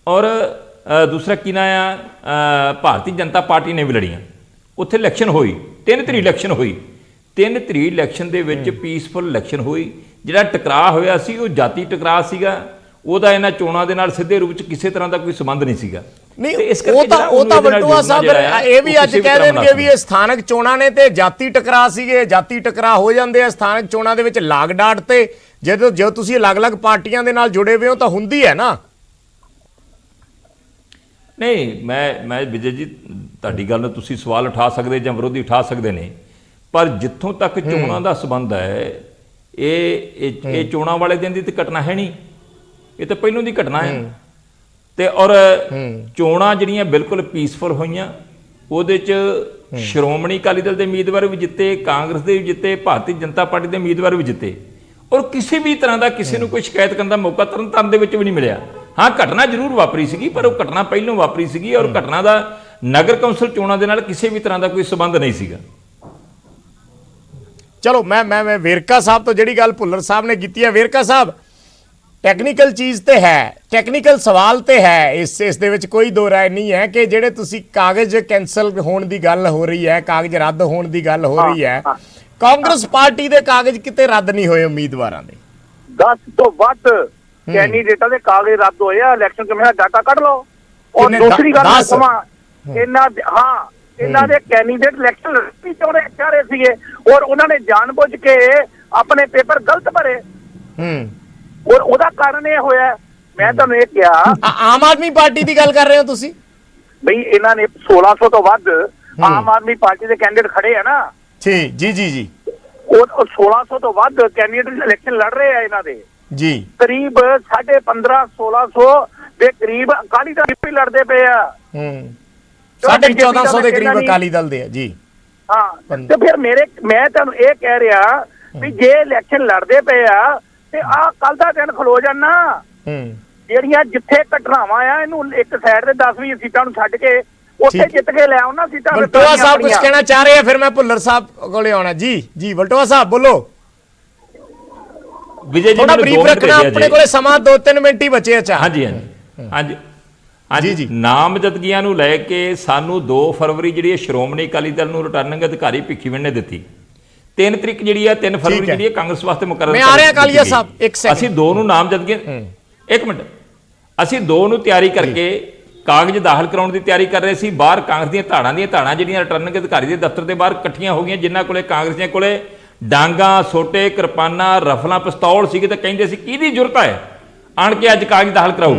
ਔਰ ਦੂਸਰਾ ਕੀ ਨਾਂ ਆ, ਭਾਰਤੀ ਜਨਤਾ ਪਾਰਟੀ ਨੇ ਵੀ ਲੜੀਆਂ। ਉੱਥੇ ਇਲੈਕਸ਼ਨ ਹੋਈ, 3 ਧਿਰੀ ਇਲੈਕਸ਼ਨ ਹੋਈ। 3 ਧਿਰੀ ਇਲੈਕਸ਼ਨ ਦੇ ਵਿੱਚ ਪੀਸਫੁਲ ਇਲੈਕਸ਼ਨ ਹੋਈ। ਜਿਹੜਾ ਟਕਰਾਅ ਹੋਇਆ ਸੀ ਉਹ ਜਾਤੀ ਟਕਰਾਅ ਸੀਗਾ, ਉਹਦਾ ਇਹਨਾਂ ਚੋਣਾਂ ਦੇ ਨਾਲ ਸਿੱਧੇ ਰੂਪ 'ਚ ਕਿਸੇ ਤਰ੍ਹਾਂ ਦਾ ਕੋਈ ਸੰਬੰਧ ਨਹੀਂ ਸੀਗਾ।
ਨਹੀਂ, ਉਹ ਤਾਂ ਵਲਟੋਆ ਸਾਹਿਬ ਇਹ ਵੀ ਅੱਜ ਕਹਿ ਦੇਣਗੇ ਵੀ ਇਹ ਸਥਾਨਕ ਚੋਣਾਂ ਨੇ ਤੇ ਜਾਤੀ ਟਕਰਾਅ ਸੀਗੇ, ਜਾਤੀ ਟਕਰਾਅ ਹੋ ਜਾਂਦੇ ਆ ਸਥਾਨਕ ਚੋਣਾਂ ਦੇ ਵਿੱਚ। ਲਾਗ ਡਾਟ ਤੇ ਜਦੋਂ ਤੁਸੀਂ ਅਲੱਗ-ਅਲੱਗ ਪਾਰਟੀਆਂ ਦੇ ਨਾਲ ਜੁੜੇ ਹੋਏ ਹੋ ਤਾਂ ਹੁੰਦੀ ਹੈ ਨਾ।
ਨਹੀਂ, ਮੈਂ ਵਿਜੇ ਜੀ, ਤੁਹਾਡੀ ਗੱਲ ਨੂੰ ਤੁਸੀਂ ਸਵਾਲ ਉਠਾ ਸਕਦੇ ਜਾਂ ਵਿਰੋਧੀ ਉਠਾ ਸਕਦੇ ਨੇ, ਪਰ ਜਿੱਥੋਂ ਤੱਕ ਚੋਣਾਂ ਦਾ ਸੰਬੰਧ ਹੈ, ਇਹ ਚੋਣਾਂ ਵਾਲੇ ਦਿਨ ਦੀ ਤੇ ਘਟਨਾ ਹੈ ਨਹੀਂ, ਇਹ ਤਾਂ ਪਹਿਲੋਂ ਦੀ ਘਟਨਾ ਹੈ। ਤੇ ਔਰ ਚੋਣਾਂ ਜਿਹੜੀਆਂ ਬਿਲਕੁਲ ਪੀਸਫੁਲ ਹੋਈਆਂ, ਉਹਦੇ 'ਚ ਸ਼੍ਰੋਮਣੀ ਅਕਾਲੀ ਦਲ ਦੇ ਉਮੀਦਵਾਰ ਵੀ ਜਿੱਤੇ, ਕਾਂਗਰਸ ਦੇ ਵੀ ਜਿੱਤੇ, ਭਾਰਤੀ ਜਨਤਾ ਪਾਰਟੀ ਦੇ ਉਮੀਦਵਾਰ ਵੀ ਜਿੱਤੇ, ਔਰ ਕਿਸੇ ਵੀ ਤਰ੍ਹਾਂ ਦਾ ਕਿਸੇ ਨੂੰ ਕੋਈ ਸ਼ਿਕਾਇਤ ਕਰਨ ਦਾ ਮੌਕਾ ਤਰਨਤਾਰਨ ਦੇ ਵਿੱਚ ਵੀ ਨਹੀਂ ਮਿਲਿਆ। ਹਾਂ, ਘਟਨਾ ਜ਼ਰੂਰ ਵਾਪਰੀ ਸੀਗੀ, ਪਰ ਉਹ ਘਟਨਾ ਪਹਿਲੋਂ ਵਾਪਰੀ ਸੀਗੀ ਔਰ ਘਟਨਾ ਦਾ ਨਗਰ ਕੌਂਸਲ ਚੋਣਾਂ ਦੇ ਨਾਲ ਕਿਸੇ ਵੀ ਤਰ੍ਹਾਂ ਦਾ ਕੋਈ ਸੰਬੰਧ ਨਹੀਂ ਸੀਗਾ।
ਚਲੋ, ਮੈਂ ਵੇਰਕਾ ਸਾਹਿਬ ਤੋਂ ਜਿਹੜੀ ਗੱਲ ਭੁੱਲਰ ਸਾਹਿਬ ਨੇ ਕੀਤੀ ਹੈ, ਵੇਰਕਾ ਸਾਹਿਬ, ਟੈਕਨੀਕਲ ਚੀਜ਼ ਤੇ ਹੈ, ਟੈਕਨੀਕਲ ਸਵਾਲ ਤੇ ਹੈ, ਇਸ ਦੇ ਵਿੱਚ ਕੋਈ ਦੋ ਰਾਏ ਨਹੀਂ ਹੈ ਕਿ ਜਿਹੜੇ ਤੁਸੀਂ ਕਾਗਜ਼ ਕੈਂਸਲ ਹੋਣ ਦੀ ਗੱਲ ਹੋ ਰਹੀ ਹੈ, ਕਾਗਜ਼ ਰੱਦ ਹੋਣ ਦੀ ਗੱਲ ਹੋ ਰਹੀ ਹੈ, ਕਾਂਗਰਸ ਪਾਰਟੀ ਦੇ ਕਾਗਜ਼ ਕਿਤੇ ਰੱਦ ਨਹੀਂ ਹੋਏ ਉਮੀਦਵਾਰਾਂ ਦੇ।
10 ਤੋਂ ਵੱਧ ਕੈਂਡੀਡੇਟਾਂ ਦੇ ਕਾਗਜ਼ ਰੱਦ ਹੋਏ ਆ। ਇਲੈਕਸ਼ਨ ਕਮਿਸ਼ਨ ਦਾ ਡਾਟਾ ਕੱਢ ਲਓ। ਔਰ ਦੂਸਰੀ ਗੱਲ ਮੈਂ ਕਹਾਂ, ਇਹਨਾਂ ਦੇ ਕੈਂਡੀਡੇਟ ਇਲੈਕਸ਼ਨ ਲੜਨੀ ਚਾਹ ਰਹੇ ਸੀਗੇ ਔਰ ਉਹਨਾਂ ਨੇ ਜਾਣਬੁੱਝ ਕੇ ਆਪਣੇ ਪੇਪਰ ਗਲਤ ਭਰੇ, ਔਰ ਉਹਦਾ ਕਾਰਨ ਇਹ ਹੋਇਆ। ਮੈਂ ਤੁਹਾਨੂੰ ਇਹ ਕਿਹਾ,
ਆਮ ਆਦਮੀ ਪਾਰਟੀ ਦੀ ਗੱਲ ਕਰ ਰਹੇ ਹੋ ਤੁਸੀਂ
ਬਈ, ਇਹਨਾਂ ਨੇ 1600 ਤੋਂ ਵੱਧ ਆਮ ਆਦਮੀ ਪਾਰਟੀ ਦੇ ਕੈਂਡੀਡੇਟ ਖੜੇ ਆ ਨਾ।
ਜੀ।
ਉਹ 1600 ਤੋਂ ਵੱਧ ਕੈਂਡੀਡੇਟ ਇਲੈਕਸ਼ਨ ਲੜ ਰਹੇ ਆ ਇਹਨਾਂ ਦੇ
ਜੀ।
ਕਰੀਬ 1550-1600 ਦੇ ਕਰੀਬ ਅਕਾਲੀ ਦਲ ਵੀ ਲੜਦੇ ਪਏ ਆ।
1450 ਦੇ ਕਰੀਬ ਅਕਾਲੀ ਦਲ ਦੇ ਆ ਜੀ।
ਹਾਂ, ਤੇ ਫਿਰ ਮੈਂ ਤੁਹਾਨੂੰ ਇਹ ਕਹਿ ਰਿਹਾ ਵੀ ਜੇ ਇਲੈਕਸ਼ਨ ਲੜਦੇ ਪਏ ਆ ਤੇ ਆਹ ਕੱਲ ਦਾ ਦਿਨ ਖਲੋ ਜਾਣਾ। ਜਿਹੜੀਆਂ ਜਿੱਥੇ ਘਟਨਾਵਾਂ ਆ, ਇਹਨੂੰ ਇੱਕ ਸਾਈਡ ਤੇ 10-20 ਸੀਟਾਂ ਨੂੰ ਛੱਡ ਕੇ ਉੱਥੇ ਜਿੱਤ ਕੇ ਲੈ ਆਉਣਾ ਸੀਟਾਂ।
ਵਲਟੋਆ ਸਾਹਿਬ ਕੁਝ ਕਹਿਣਾ ਚਾਹ ਰਹੇ ਆ, ਫਿਰ ਮੈਂ ਭੁੱਲਰ ਸਾਹਿਬ ਕੋਲੇ ਆਉਣਾ। ਜੀ ਵਲਟੋਆ ਸਾਹਿਬ ਬੋਲੋ।
ਵਿਜੇ ਜੀ,
ਥੋੜਾ ਬਰੀਫ ਰੱਖਣਾ, ਆਪਣੇ ਕੋਲੇ ਸਮਾਂ 2-3 ਮਿੰਟ ਹੀ ਬਚੇ। ਅੱਛਾ, ਹਾਂਜੀ।
ਨਾਮਜ਼ਦਗੀਆਂ ਨੂੰ ਲੈ ਕੇ ਸਾਨੂੰ 2 ਫਰਵਰੀ ਜਿਹੜੀ ਸ਼੍ਰੋਮਣੀ ਅਕਾਲੀ ਦਲ ਨੂੰ ਰਿਟਰਨਿੰਗ ਅਧਿਕਾਰੀ ਭਿੱਖੀਵਿੰਡ ਨੇ ਦਿੱਤੀ। 3 ਤਰੀਕ ਜਿਹੜੀ ਆ, 3 ਫਰਵਰੀ ਜਿਹੜੀ ਹੈ ਕਾਂਗਰਸ ਵਾਸਤੇ ਮੁਕਰਰ
ਮੈਂ ਆ ਰਿਹਾ ਕਾਲੀਆ ਸਾਹਿਬ, ਇੱਕ ਸੈਕਿੰਡ।
ਅਸੀਂ 2 ਨੂੰ ਨਾਮਜ਼ਦਗੀਆਂ, ਇੱਕ ਮਿੰਟ, ਅਸੀਂ 2 ਨੂੰ ਤਿਆਰੀ ਕਰਕੇ ਕਾਗਜ਼ ਦਾਖਲ ਕਰਾਉਣ ਦੀ ਤਿਆਰੀ ਕਰ ਰਹੇ ਸੀ। ਬਾਹਰ ਕਾਂਗਰਸ ਦੀਆਂ ਧਾੜਾਂ ਜਿਹੜੀਆਂ ਰਿਟਰਨਿੰਗ ਅਧਿਕਾਰੀ ਦੇ ਦਫ਼ਤਰ ਦੇ ਬਾਹਰ ਇਕੱਠੀਆਂ ਹੋ ਗਈਆਂ, ਜਿਨ੍ਹਾਂ ਕੋਲੇ ਕਾਂਗਰਸੀਆਂ ਕੋਲੇ ਡਾਂਗਾ, ਸੋਟੇ, ਕਿਰਪਾਨਾਂ, ਰਫਲਾਂ, ਪਿਸਤੌਲ ਸੀਗੇ ਤਾਂ ਕਹਿੰਦੇ ਸੀ ਕਿਹਦੀ ਜ਼ਰੂਰਤ ਹੈ ਆਣ ਕੇ ਅੱਜ ਕਾਗਜ਼ ਦਾਖਲ ਕਰਾਓ।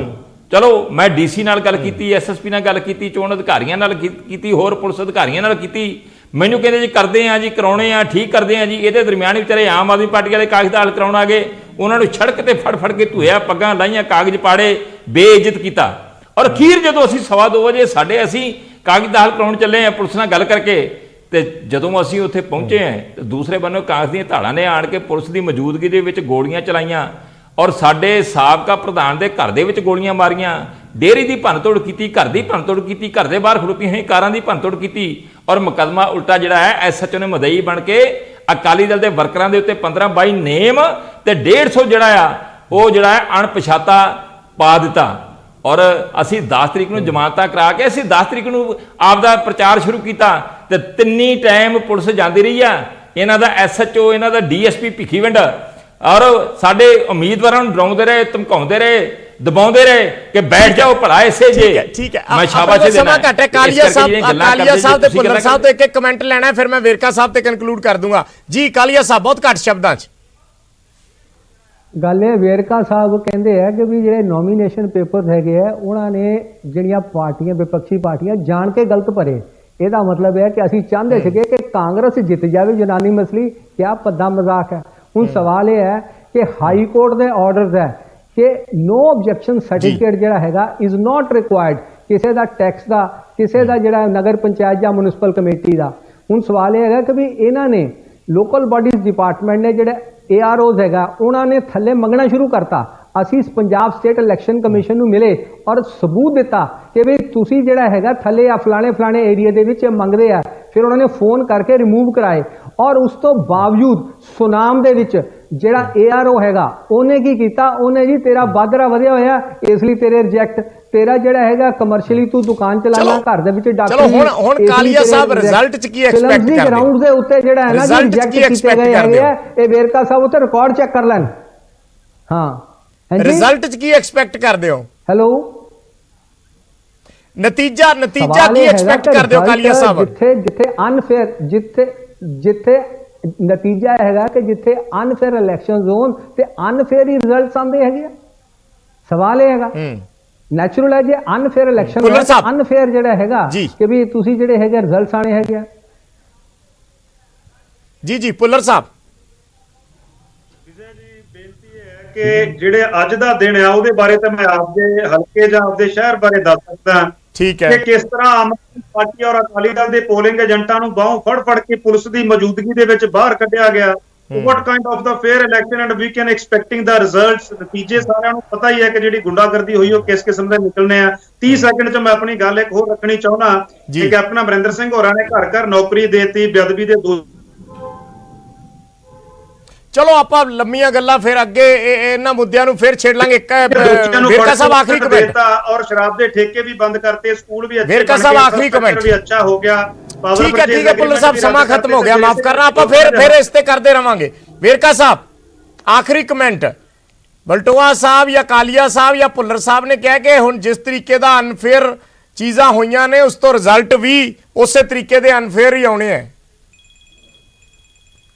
ਚਲੋ ਮੈਂ ਡੀਸੀ ਨਾਲ ਗੱਲ ਕੀਤੀ, ਐਸਐਸਪੀ ਨਾਲ ਗੱਲ ਕੀਤੀ, ਚੋਣ ਅਧਿਕਾਰੀਆਂ ਨਾਲ ਕੀਤੀ, ਹੋਰ ਪੁਲਿਸ ਅਧਿਕਾਰੀਆਂ ਨਾਲ ਕੀਤੀ। ਮੈਨੂੰ ਕਹਿੰਦੇ ਜੀ ਕਰਦੇ ਆ ਜੀ, ਕਰਾਉਣੇ ਆ, ਠੀਕ ਕਰਦੇ ਆ ਜੀ। ਇਹਦੇ ਦਰਮਿਆਨ ਵਿਚਾਰੇ ਆਮ ਆਦਮੀ ਪਾਰਟੀ ਵਾਲੇ ਕਾਗਜ਼ ਦਾਖਲ ਕਰਾਉਣ ਆ ਗਏ, ਉਹਨਾਂ ਨੂੰ ਸੜਕ ਤੇ ਫੜ ਕੇ ਧੋਇਆ, ਪੱਗਾਂ ਲਾਈਆਂ, ਕਾਗਜ਼ ਪਾੜੇ, ਬੇਇੱਜ਼ਤ ਕੀਤਾ। ਔਰ ਅਖੀਰ ਜਦੋਂ ਅਸੀਂ 2:15 ਵਜੇ ਅਸੀਂ ਕਾਗਜ਼ ਦਾਖਲ ਕਰਾਉਣ ਚੱਲੇ ਆ ਪੁਲਿਸ ਨਾਲ ਗੱਲ ਕਰਕੇ, ਤੇ ਜਦੋਂ ਅਸੀਂ ਉੱਥੇ ਪਹੁੰਚੇ ਆ ਤੇ ਦੂਸਰੇ ਬੰਨੋਂ ਕਾਂਗਰਸ ਦੀਆਂ ਧਾੜਾਂ ਨੇ ਆਣ ਕੇ ਪੁਲਿਸ ਦੀ ਮੌਜੂਦਗੀ ਦੇ ਵਿੱਚ ਗੋਲੀਆਂ ਚਲਾਈਆਂ ਔਰ ਸਾਡੇ ਸਾਬਕਾ ਪ੍ਰਧਾਨ ਦੇ ਘਰ ਦੇ ਵਿੱਚ ਗੋਲੀਆਂ ਮਾਰੀਆਂ, ਡੇਅਰੀ ਦੀ ਭੰਨਤੋੜ ਕੀਤੀ, ਘਰ ਦੀ ਭੰਨਤੋੜ ਕੀਤੀ, ਘਰ ਦੇ ਬਾਹਰ ਖੜੋਤੀਆਂ ਹੋਈਆਂ ਕਾਰਾਂ ਦੀ ਭੰਨਤੋੜ ਕੀਤੀ। ਔਰ ਮੁਕੱਦਮਾ ਉਲਟਾ ਜਿਹੜਾ ਹੈ ਐਸਐਚਓ ਨੇ ਮਦਈ ਬਣ ਕੇ ਅਕਾਲੀ ਦਲ ਦੇ ਵਰਕਰਾਂ ਦੇ ਉੱਤੇ 15/22 ਨੇਮ ਤੇ 150 ਜਿਹੜਾ ਆ ਉਹ ਜਿਹੜਾ ਹੈ ਅਣਪਛਾਤਾ ਪਾ ਦਿੱਤਾ। ਔਰ ਅਸੀਂ 10 ਤਰੀਕ ਨੂੰ ਜ਼ਮਾਨਤਾਂ ਕਰਾ ਕੇ ਅਸੀਂ 10 ਤਰੀਕ ਨੂੰ ਆਪਦਾ ਪ੍ਰਚਾਰ ਸ਼ੁਰੂ ਕੀਤਾ ਤੇ ਤਿੰਨੀ ਟਾਈਮ ਪੁਲਿਸ ਜਾਂਦੀ ਰਹੀ ਆ। ਇਹਨਾਂ ਦਾ ਐਸਐਚਓ, ਇਹਨਾਂ ਦਾ ਡੀਐਸਪੀ ਭਿੱਖੀਵਿੰਡ ਔਰ ਸਾਡੇ ਉਮੀਦਵਾਰਾਂ ਨੂੰ ਡਰਾਉਂਦੇ ਰਹੇ, ਧਮਕਾਉਂਦੇ ਰਹੇ, ਦਬਾਉਂਦੇ ਰਹੇ ਕਿ ਬੈਠ ਜਾਓ ਭਲਾ ਇਸੇ ਜੇ।
ਠੀਕ ਹੈ
ਮੈਂ ਸ਼ਾਬਾਸ਼ ਦੇਣਾ।
ਸਮਾਂ ਘੱਟ ਹੈ। ਕਾਲੀਆ ਸਾਹਿਬ ਤੇ ਭੁੱਲਰ ਸਾਹਿਬ ਤੋਂ ਇੱਕ ਕਮੈਂਟ ਲੈਣਾ, ਫਿਰ ਮੈਂ ਵੇਰਕਾ ਸਾਹਿਬ ਤੇ ਕਨਕਲੂਡ ਕਰ ਦੂੰਗਾ ਜੀ। ਕਾਲੀਆ ਸਾਹਿਬ ਬਹੁਤ ਘੱਟ ਸ਼ਬਦਾਂ 'ਚ
ਗੱਲ ਇਹ ਵੇਰਕਾ ਸਾਹਿਬ ਕਹਿੰਦੇ ਆ ਕਿ ਵੀ ਜਿਹੜੇ ਨੋਮੀਨੇਸ਼ਨ ਪੇਪਰ ਹੈਗੇ ਆ ਉਹਨਾਂ ਨੇ ਜਿਹੜੀਆਂ ਪਾਰਟੀਆਂ, ਵਿਪਕਸ਼ੀ ਪਾਰਟੀਆਂ ਜਾਣ ਕੇ ਗਲਤ ਭਰੇ। ਇਹਦਾ ਮਤਲਬ ਹੈ ਕਿ ਅਸੀਂ ਚਾਹੁੰਦੇ ਸੀਗੇ ਕਿ ਕਾਂਗਰਸ ਜਿੱਤ ਜਾਵੇ ਜਨਾਨੀ ਮਸਲੀ। ਕਿਆ ਭੱਦਾ ਮਜ਼ਾਕ ਹੈ। ਹੁਣ ਸਵਾਲ ਇਹ ਹੈ ਕਿ ਹਾਈ ਕੋਰਟ ਦੇ ਆਰਡਰਸ ਹੈ ਕਿ ਨੋ ਆਬਜੈਕਸ਼ਨ ਸਰਟੀਫਿਕੇਟ ਜਿਹੜਾ ਹੈਗਾ ਇਜ਼ ਨਾਟ ਰਿਕੁਆਇਰਡ, ਕਿਸੇ ਦਾ ਟੈਕਸ ਦਾ, ਕਿਸੇ ਦਾ ਜਿਹੜਾ ਨਗਰ ਪੰਚਾਇਤ ਜਾਂ ਮਿਊਨਿਸਪਲ ਕਮੇਟੀ ਦਾ। ਹੁਣ ਸਵਾਲ ਇਹ ਹੈਗਾ ਕਿ ਵੀ ਇਹਨਾਂ ਨੇ ਲੋਕਲ ਬਾਡੀਜ਼ ਡਿਪਾਰਟਮੈਂਟ ਨੇ ਜਿਹੜੇ AROs ਹੈਗਾ ਉਹਨਾਂ ਨੇ ਥੱਲੇ ਮੰਗਣਾ ਸ਼ੁਰੂ ਕਰਤਾ। ਅਸੀਂ ਪੰਜਾਬ ਸਟੇਟ ਇਲੈਕਸ਼ਨ ਕਮਿਸ਼ਨ ਨੂੰ ਮਿਲੇ ਔਰ ਸਬੂਤ ਦਿੱਤਾ ਕਿ ਵੀ ਤੁਸੀਂ ਜਿਹੜਾ ਹੈਗਾ ਥੱਲੇ ਆ ਫਲਾਣੇ ਏਰੀਆ ਦੇ ਵਿੱਚ ਮੰਗਦੇ ਆ। ਫਿਰ ਉਹਨਾਂ ਨੇ ਫੋਨ ਕਰਕੇ ਰਿਮੂਵ ਕਰਾਏ ਔਰ ਉਸ ਤੋਂ ਬਾਵਜੂਦ ਸੁਨਾਮ ਦੇ ਵਿੱਚ ਜਿਹੜਾ ARO ਹੈਗਾ ਉਹਨੇ ਕੀ ਕੀਤਾ, ਉਹਨੇ ਜੀ ਤੇਰਾ ਬਾਦਰਾ ਵਧਿਆ ਹੋਇਆ ਇਸ ਲਈ ਤੇਰੇ ਰਿਜੈਕਟ, ਤੇਰਾ ਜਿਹੜਾ ਹੈਗਾ ਕਮਰਸ਼ੀਅਲੀ ਤੂੰ ਦੁਕਾਨ ਚਲਾਣਾ, ਘਰ ਦੇ ਵਿੱਚ ਡਾਕਟਰ।
ਚਲੋ ਹੁਣ ਕਾਲੀਆ ਸਾਹਿਬ ਰਿਜ਼ਲਟ 'ਚ ਕੀ ਐਕਸਪੈਕਟ ਕਰਦੇ ਹੋ?
ਗਰਾਊਂਡ ਦੇ ਉੱਤੇ ਜਿਹੜਾ ਹੈ ਨਾ ਰਿਜੈਕਟ ਕੀਤੇ ਗਏ ਹੈਗੇ ਆ, ਇਹ ਵੇਰਕਾ ਸਾਹਿਬ ਉੱਤੇ ਰਿਕਾਰਡ ਚੈੱਕ ਕਰ ਲੈਣ। ਹਾਂ
ਰਿਜ਼ਲਟ 'ਚ ਕੀ ਐਕਸਪੈਕਟ ਕਰਦੇ ਹੋ?
ਹੈਲੋ,
ਨਤੀਜਾ ਕੀ ਐਕਸਪੈਕਟ ਕਰਦੇ ਹੋ ਕਾਲੀਆ ਸਾਹਿਬ?
ਜਿੱਥੇ ਅਨਫੇਅਰ, ਜਿੱਥੇ ਨਤੀਜਾ ਹੈਗਾ ਕਿ ਜਿੱਥੇ ਅਨਫੇਅਰ ਇਲੈਕਸ਼ਨ ਜ਼ੋਨ ਤੇ ਅਨਫੇਅਰ ਹੀ ਰਿਜ਼ਲਟਸ ਆਉਂਦੇ ਹੈਗੇ ਆ। ਸਵਾਲ ਇਹ ਹੈਗਾ ਨੈਚੁਰਲ ਹੈ ਜੇ ਅਨਫੇਅਰ ਇਲੈਕਸ਼ਨ ਅਨਫੇਅਰ ਜਿਹੜਾ ਹੈਗਾ ਕਿ ਵੀ ਤੁਸੀਂ ਜਿਹੜੇ ਹੈਗੇ ਰਿਜ਼ਲਟਸ ਆਣੇ ਹੈਗੇ ਆ।
ਜੀ ਭੁੱਲਰ ਸਾਹਿਬ
ਕਿ ਜਿਹੜੇ ਅੱਜ ਦਾ ਦਿਨ ਆ ਉਹਦੇ ਬਾਰੇ ਤਾਂ ਮੈਂ ਆਪਦੇ ਹਲਕੇ ਜਾਂ ਆਪਦੇ ਸ਼ਹਿਰ ਬਾਰੇ ਦੱਸ ਸਕਦਾ।
ਠੀਕ ਹੈ
ਕਿ ਕਿਸ ਤਰ੍ਹਾਂ ਆਮ ਆਦਮੀ ਪਾਰਟੀ ਔਰ ਅਕਾਲੀ ਦਲ ਦੇ ਪੋਲਿੰਗ ਏਜੰਟਾਂ ਨੂੰ ਬਾਹੋਂ ਫੜ ਕੇ ਪੁਲਿਸ ਦੀ ਮੌਜੂਦਗੀ ਦੇ ਵਿੱਚ ਬਾਹਰ ਕੱਢਿਆ ਗਿਆ। What kind of the fair election and we can expecting the results। ਨਤੀਜੇ ਸਾਰਿਆਂ ਨੂੰ ਪਤਾ ਹੀ ਹੈ ਕਿ ਜਿਹੜੀ ਗੁੰਡਾਗਰਦੀ ਹੋਈ ਉਹ ਕਿਸ ਕਿਸਮ ਦੇ ਨਿਕਲਣੇ ਆ। 30 ਸੈਕਿੰਡ 'ਚ ਮੈਂ ਆਪਣੀ ਗੱਲ ਇੱਕ ਹੋਰ ਰੱਖਣੀ ਚਾਹੁੰਦਾ ਕਿ ਕੈਪਟਨ ਅਮਰਿੰਦਰ ਸਿੰਘ ਹੋਰਾਂ ਨੇ ਘਰ ਨੌਕਰੀ ਦੇਤੀ, ਬੇਅਦਬੀ ਦੇ
ਚਲੋ ਆਪਾਂ ਲੰਮੀਆਂ ਗੱਲਾਂ ਫਿਰ ਅੱਗੇ ਇਹਨਾਂ ਮੁੱਦਿਆਂ ਨੂੰ ਫਿਰ ਛੇੜ ਲਾਂਗੇ। ਵੇਰਕਾ ਸਾਹਿਬ ਆਖਰੀ ਕਮੈਂਟ
ਔਰ ਸ਼ਰਾਬ ਦੇ ਠੇਕੇ ਵੀ ਬੰਦ ਕਰਤੇ, ਸਕੂਲ ਵੀ ਅੱਛੇ
ਵੇਰਕਾ ਸਾਹਿਬ ਆਖਰੀ ਕਮੈਂਟ
ਵੀ ਅੱਛਾ ਹੋ ਗਿਆ।
ਠੀਕ ਹੈ ਭੁੱਲਰ ਸਾਹਿਬ ਸਮਾਂ ਖਤਮ ਹੋ ਗਿਆ, ਮਾਫ ਕਰਨਾ, ਆਪਾਂ ਫਿਰ ਇਸ ਤੇ ਕਰਦੇ ਰਵਾਂਗੇ। ਵੇਰਕਾ ਸਾਹਿਬ ਆਖਰੀ ਕਮੈਂਟ। ਬਲਟੋਆ ਸਾਹਿਬ ਜਾਂ ਕਾਲੀਆ ਸਾਹਿਬ ਜਾਂ ਭੁੱਲਰ ਸਾਹਿਬ ਨੇ ਕਿਹਾ ਕਿ ਹੁਣ ਜਿਸ ਤਰੀਕੇ ਦਾ ਅਨਫੇਅਰ ਚੀਜ਼ਾਂ ਹੋਈਆਂ ਨੇ ਉਸ ਤੋਂ ਰਿਜ਼ਲਟ ਵੀ ਉਸੇ ਤਰੀਕੇ ਦੇ ਅਨਫੇਅਰ ਹੀ ਆਉਣੇ ਆ।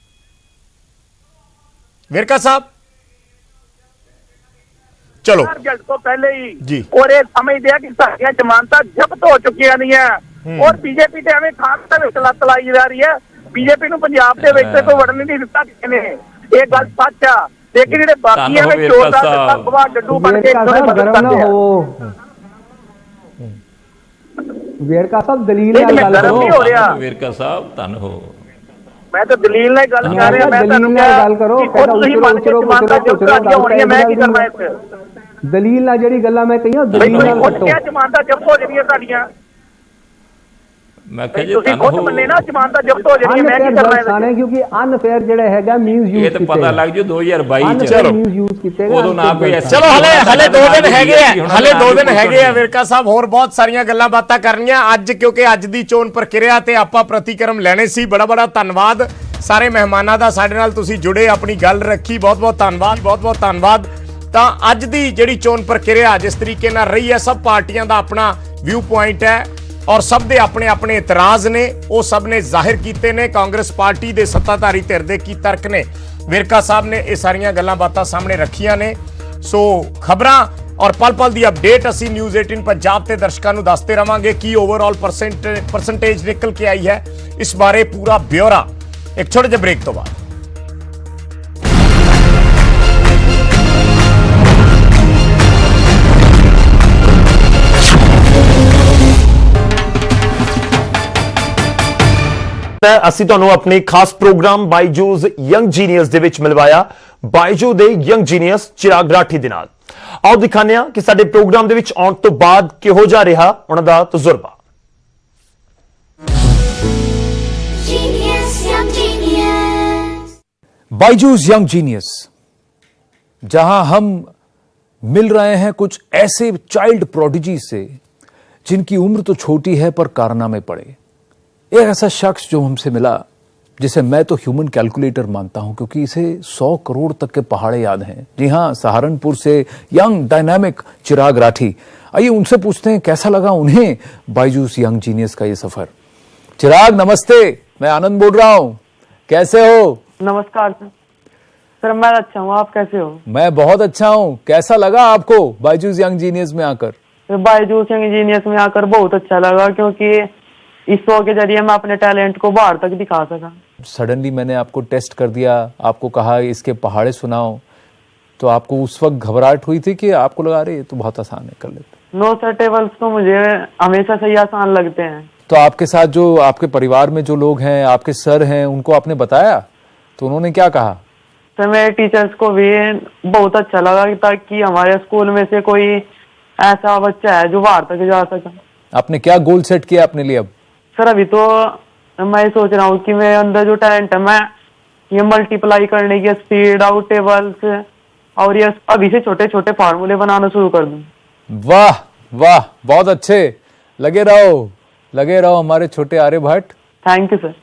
ਵੇਰਕਾ ਸਾਹਿਬ ਚਲੋ
ਰਿਜ਼ਲਟ ਤੋਂ ਪਹਿਲੇ ਹੀ
ਜੀ
ਔਰ ਇਹ ਸਮਝਦੇ ਆ ਕਿ ਸਾਡੀਆਂ ਜ਼ਮਾਨਤਾਂ ਜ਼ਬਤ ਹੋ ਚੁੱਕੀਆਂ ਨਹੀਂ ਹੈ ਔਰ ਬੀਜੇਪੀ ਤੇ ਐਵੇਂ ਖਾਨ ਦੇ ਵਿੱਚ ਲੱਤ ਲਾਈ ਜਾ ਰਹੀ ਹੈ। ਬੀਜੇਪੀ ਨੂੰ ਪੰਜਾਬ ਦੇ ਵਿੱਚ ਕੋਈ ਵੜਨ ਨਹੀਂ ਦਿੱਤਾ ਕਿਸੇ ਨੇ, ਇਹ ਗੱਲ ਸੱਚ ਆ। ਲੇਕਿਨ ਜਿਹੜੇ ਬਾਕੀ ਐਵੇਂ ਚੋਰਦਾਰ ਤੱਕਵਾ ਡੱਡੂ ਬਣ ਕੇ
ਗਰਮ ਨਾ ਹੋ। ਵੇਰਕਾ ਸਾਹਿਬ ਦਲੀਲ ਨਾਲ ਗੱਲ ਕਰੋ।
ਵੇਰਕਾ ਸਾਹਿਬ ਧੰਨ ਹੋ।
ਮੈਂ ਤਾਂ ਦਲੀਲ ਨਾਲ ਗੱਲ ਕਰ ਰਿਹਾ। ਮੈਂ ਤੁਹਾਨੂੰ
ਗੱਲ ਕਰੋ, ਦਲੀਲ ਨਾਲ ਜਿਹੜੀ ਗੱਲਾਂ ਮੈਂ ਕਹੀਆਂ ਦਲੀਲ ਨਾਲ ਕੱਟੋ।
ਜ਼ਮਾਨਤਾਂ ਜ਼ਬਤ ਹੋ ਜਾਣੀਆਂ ਸਾਡੀਆਂ।
ਮੈਂ ਕਿਹਾ ਜੀ
ਤੁਸੀਂ ਖੁਦ ਮੰਨੇ ਨਾ ਜ਼ਮਾਨਤਾਂ ਜ਼ਬਤ ਹੋ ਜਾਣੀਆਂ। ਮੈਂ ਕੀ ਕਰਨਾ ਹੈ ਕਿਉਂਕਿ
ਅਨਫੇਅਰ ਜਿਹੜਾ ਹੈਗਾ ਮੀਨਸ ਯੂਜ਼
ਇਹ ਤਾਂ ਪਤਾ ਲੱਗ ਜੂ 2022 ਚ
ਯੂਜ਼ ਕੀਤੇ
ਉਦੋਂ ਨਾ ਕੋਈ ਐਸਾ।
ਚਲੋ ਹਲੇ 2 ਦਿਨ ਹੈਗੇ ਆ, ਹਲੇ 2 ਦਿਨ ਹੈਗੇ ਆ ਵੇਰਕਾ ਸਾਹਿਬ, ਹੋਰ ਬਹੁਤ ਸਾਰੀਆਂ ਗੱਲਾਂ ਬਾਤਾਂ ਕਰਨੀਆਂ ਅੱਜ, ਕਿਉਂਕਿ ਅੱਜ ਦੀ ਚੋਣ ਪ੍ਰਕਿਰਿਆ ਤੇ ਆਪਾਂ ਪ੍ਰਤੀਕਰਮ ਲੈਣੇ ਸੀ। ਬੜਾ ਧੰਨਵਾਦ ਸਾਰੇ ਮਹਿਮਾਨਾਂ ਦਾ, ਸਾਡੇ ਨਾਲ ਤੁਸੀਂ ਜੁੜੇ, ਆਪਣੀ ਗੱਲ ਰੱਖੀ, ਬਹੁਤ ਧੰਨਵਾਦ। ਤਾਂ ਅੱਜ ਦੀ ਜਿਹੜੀ ਚੋਣ ਪ੍ਰਕਿਰਿਆ ਜਿਸ ਤਰੀਕੇ ਨਾਲ ਰਹੀ ਹੈ, ਸਭ ਪਾਰਟੀਆਂ ਦਾ ਆਪਣਾ ਵਿਊ ਪੁਆਇੰਟ ਹੈ। ਔਰ ਸਭ ਦੇ ਆਪਣੇ ਆਪਣੇ ਇਤਰਾਜ਼ ਨੇ, ਉਹ ਸਭ ਨੇ ਜ਼ਾਹਿਰ ਕੀਤੇ ਨੇ। ਕਾਂਗਰਸ ਪਾਰਟੀ ਦੇ ਸੱਤਾਧਾਰੀ ਧਿਰ ਦੇ ਕੀ ਤਰਕ ਨੇ, ਵਿਰਕਾ ਸਾਹਿਬ ਨੇ ਇਹ ਸਾਰੀਆਂ ਗੱਲਾਂ ਬਾਤਾਂ ਸਾਹਮਣੇ ਰੱਖੀਆਂ ਨੇ। ਸੋ ਖਬਰਾਂ ਔਰ ਪਲ ਪਲ ਦੀ ਅਪਡੇਟ ਅਸੀਂ ਨਿਊਜ਼ 18 ਪੰਜਾਬ ਤੇ ਦਰਸ਼ਕਾਂ ਨੂੰ ਦੱਸਦੇ ਰਵਾਂਗੇ। ਕੀ ਓਵਰਆਲ ਪਰਸੈਂਟੇਜ ਨਿਕਲ ਕੇ ਆਈ ਹੈ, ਇਸ ਬਾਰੇ ਪੂਰਾ ਬਿਊਰਾ ਇੱਕ ਛੋਟੇ ਜਿਹੇ ਬ੍ਰੇਕ ਤੋਂ ਬਾਅਦ।
ਅਸੀਂ ਤੁਹਾਨੂੰ ਆਪਣੇ ਖਾਸ ਪ੍ਰੋਗਰਾਮ ਬਾਈਜੂਜ਼ ਯੰਗ ਜੀਨੀਅਸ ਦੇ ਵਿੱਚ ਮਿਲਵਾਇਆ ਬਾਈਜੂ ਦੇ ਯੰਗ ਜੀਨੀਅਸ ਚਿਰਾਗ ਰਾਠੀ ਦੇ ਨਾਲ। ਆਓ ਦਿਖਾਉਂਦੇ ਹਾਂ ਕਿ ਸਾਡੇ ਪ੍ਰੋਗਰਾਮ ਦੇ ਵਿੱਚ ਆਉਣ ਤੋਂ ਬਾਅਦ ਕਿਹੋ ਜਿਹਾ ਰਿਹਾ ਉਹਨਾਂ ਦਾ ਤਜਰਬਾ।
बायजूस यंग जीनियस, जहां हम मिल रहे हैं कुछ ऐसे चाइल्ड प्रोडिजी से जिनकी उम्र तो छोटी है पर कारनामे पड़े। एक ऐसा शख्स जो हमसे मिला जिसे मैं तो ह्यूमन कैलकुलेटर मानता हूं, क्योंकि इसे 100 करोड़ तक के पहाड़े याद हैं। जी हां, सहारनपुर से यंग डायनामिक चिराग राठी। आइए उनसे पूछते हैं कैसा लगा उन्हें बायजूस यंग जीनियस का ये सफर। चिराग नमस्ते, मैं आनंद बोल रहा हूं, कैसे हो?
नमस्कार सर। सर मैं अच्छा हूँ, आप कैसे हो?
मैं बहुत अच्छा हूँ। कैसा लगा आपको बायजूस यंग जीनियस में आकर?
बायजूस यंग जीनियस में आकर बहुत अच्छा लगा, क्योंकि इस शो के जरिए मैं अपने टैलेंट को बाहर तक दिखा सका।
सडनली मैंने आपको टेस्ट कर दिया, आपको कहा इसके पहाड़े सुनाओ, तो आपको उस वक्त घबराहट हुई थी कि आपको लगा रहे ये तो बहुत आसान है, कर लेते?
नो सर, टेबल्स तो मुझे हमेशा से ही आसान लगते हैं।
तो आपके साथ जो आपके परिवार में जो लोग हैं, आपके सर हैं, उनको आपने बताया तो उन्होंने क्या कहा?
सर मेरे टीचर्स को भी बहुत अच्छा लगा, ताकि हमारे स्कूल में से कोई ऐसा बच्चा है जो बाहर तक जा सका।
आपने क्या गोल सेट किया अपने लिए अब?
सर अभी तो मैं सोच रहा हूँ कि मेरे अंदर जो टैलेंट है, मैं ये मल्टीप्लाई करने की स्पीड, आउट टेबल्स और ये अभी से छोटे छोटे फार्मूले बनाना शुरू कर दूं।
वाह वाह, बहुत अच्छे, लगे रहो हमारे छोटे आर्यभट्ट।
Thank you sir.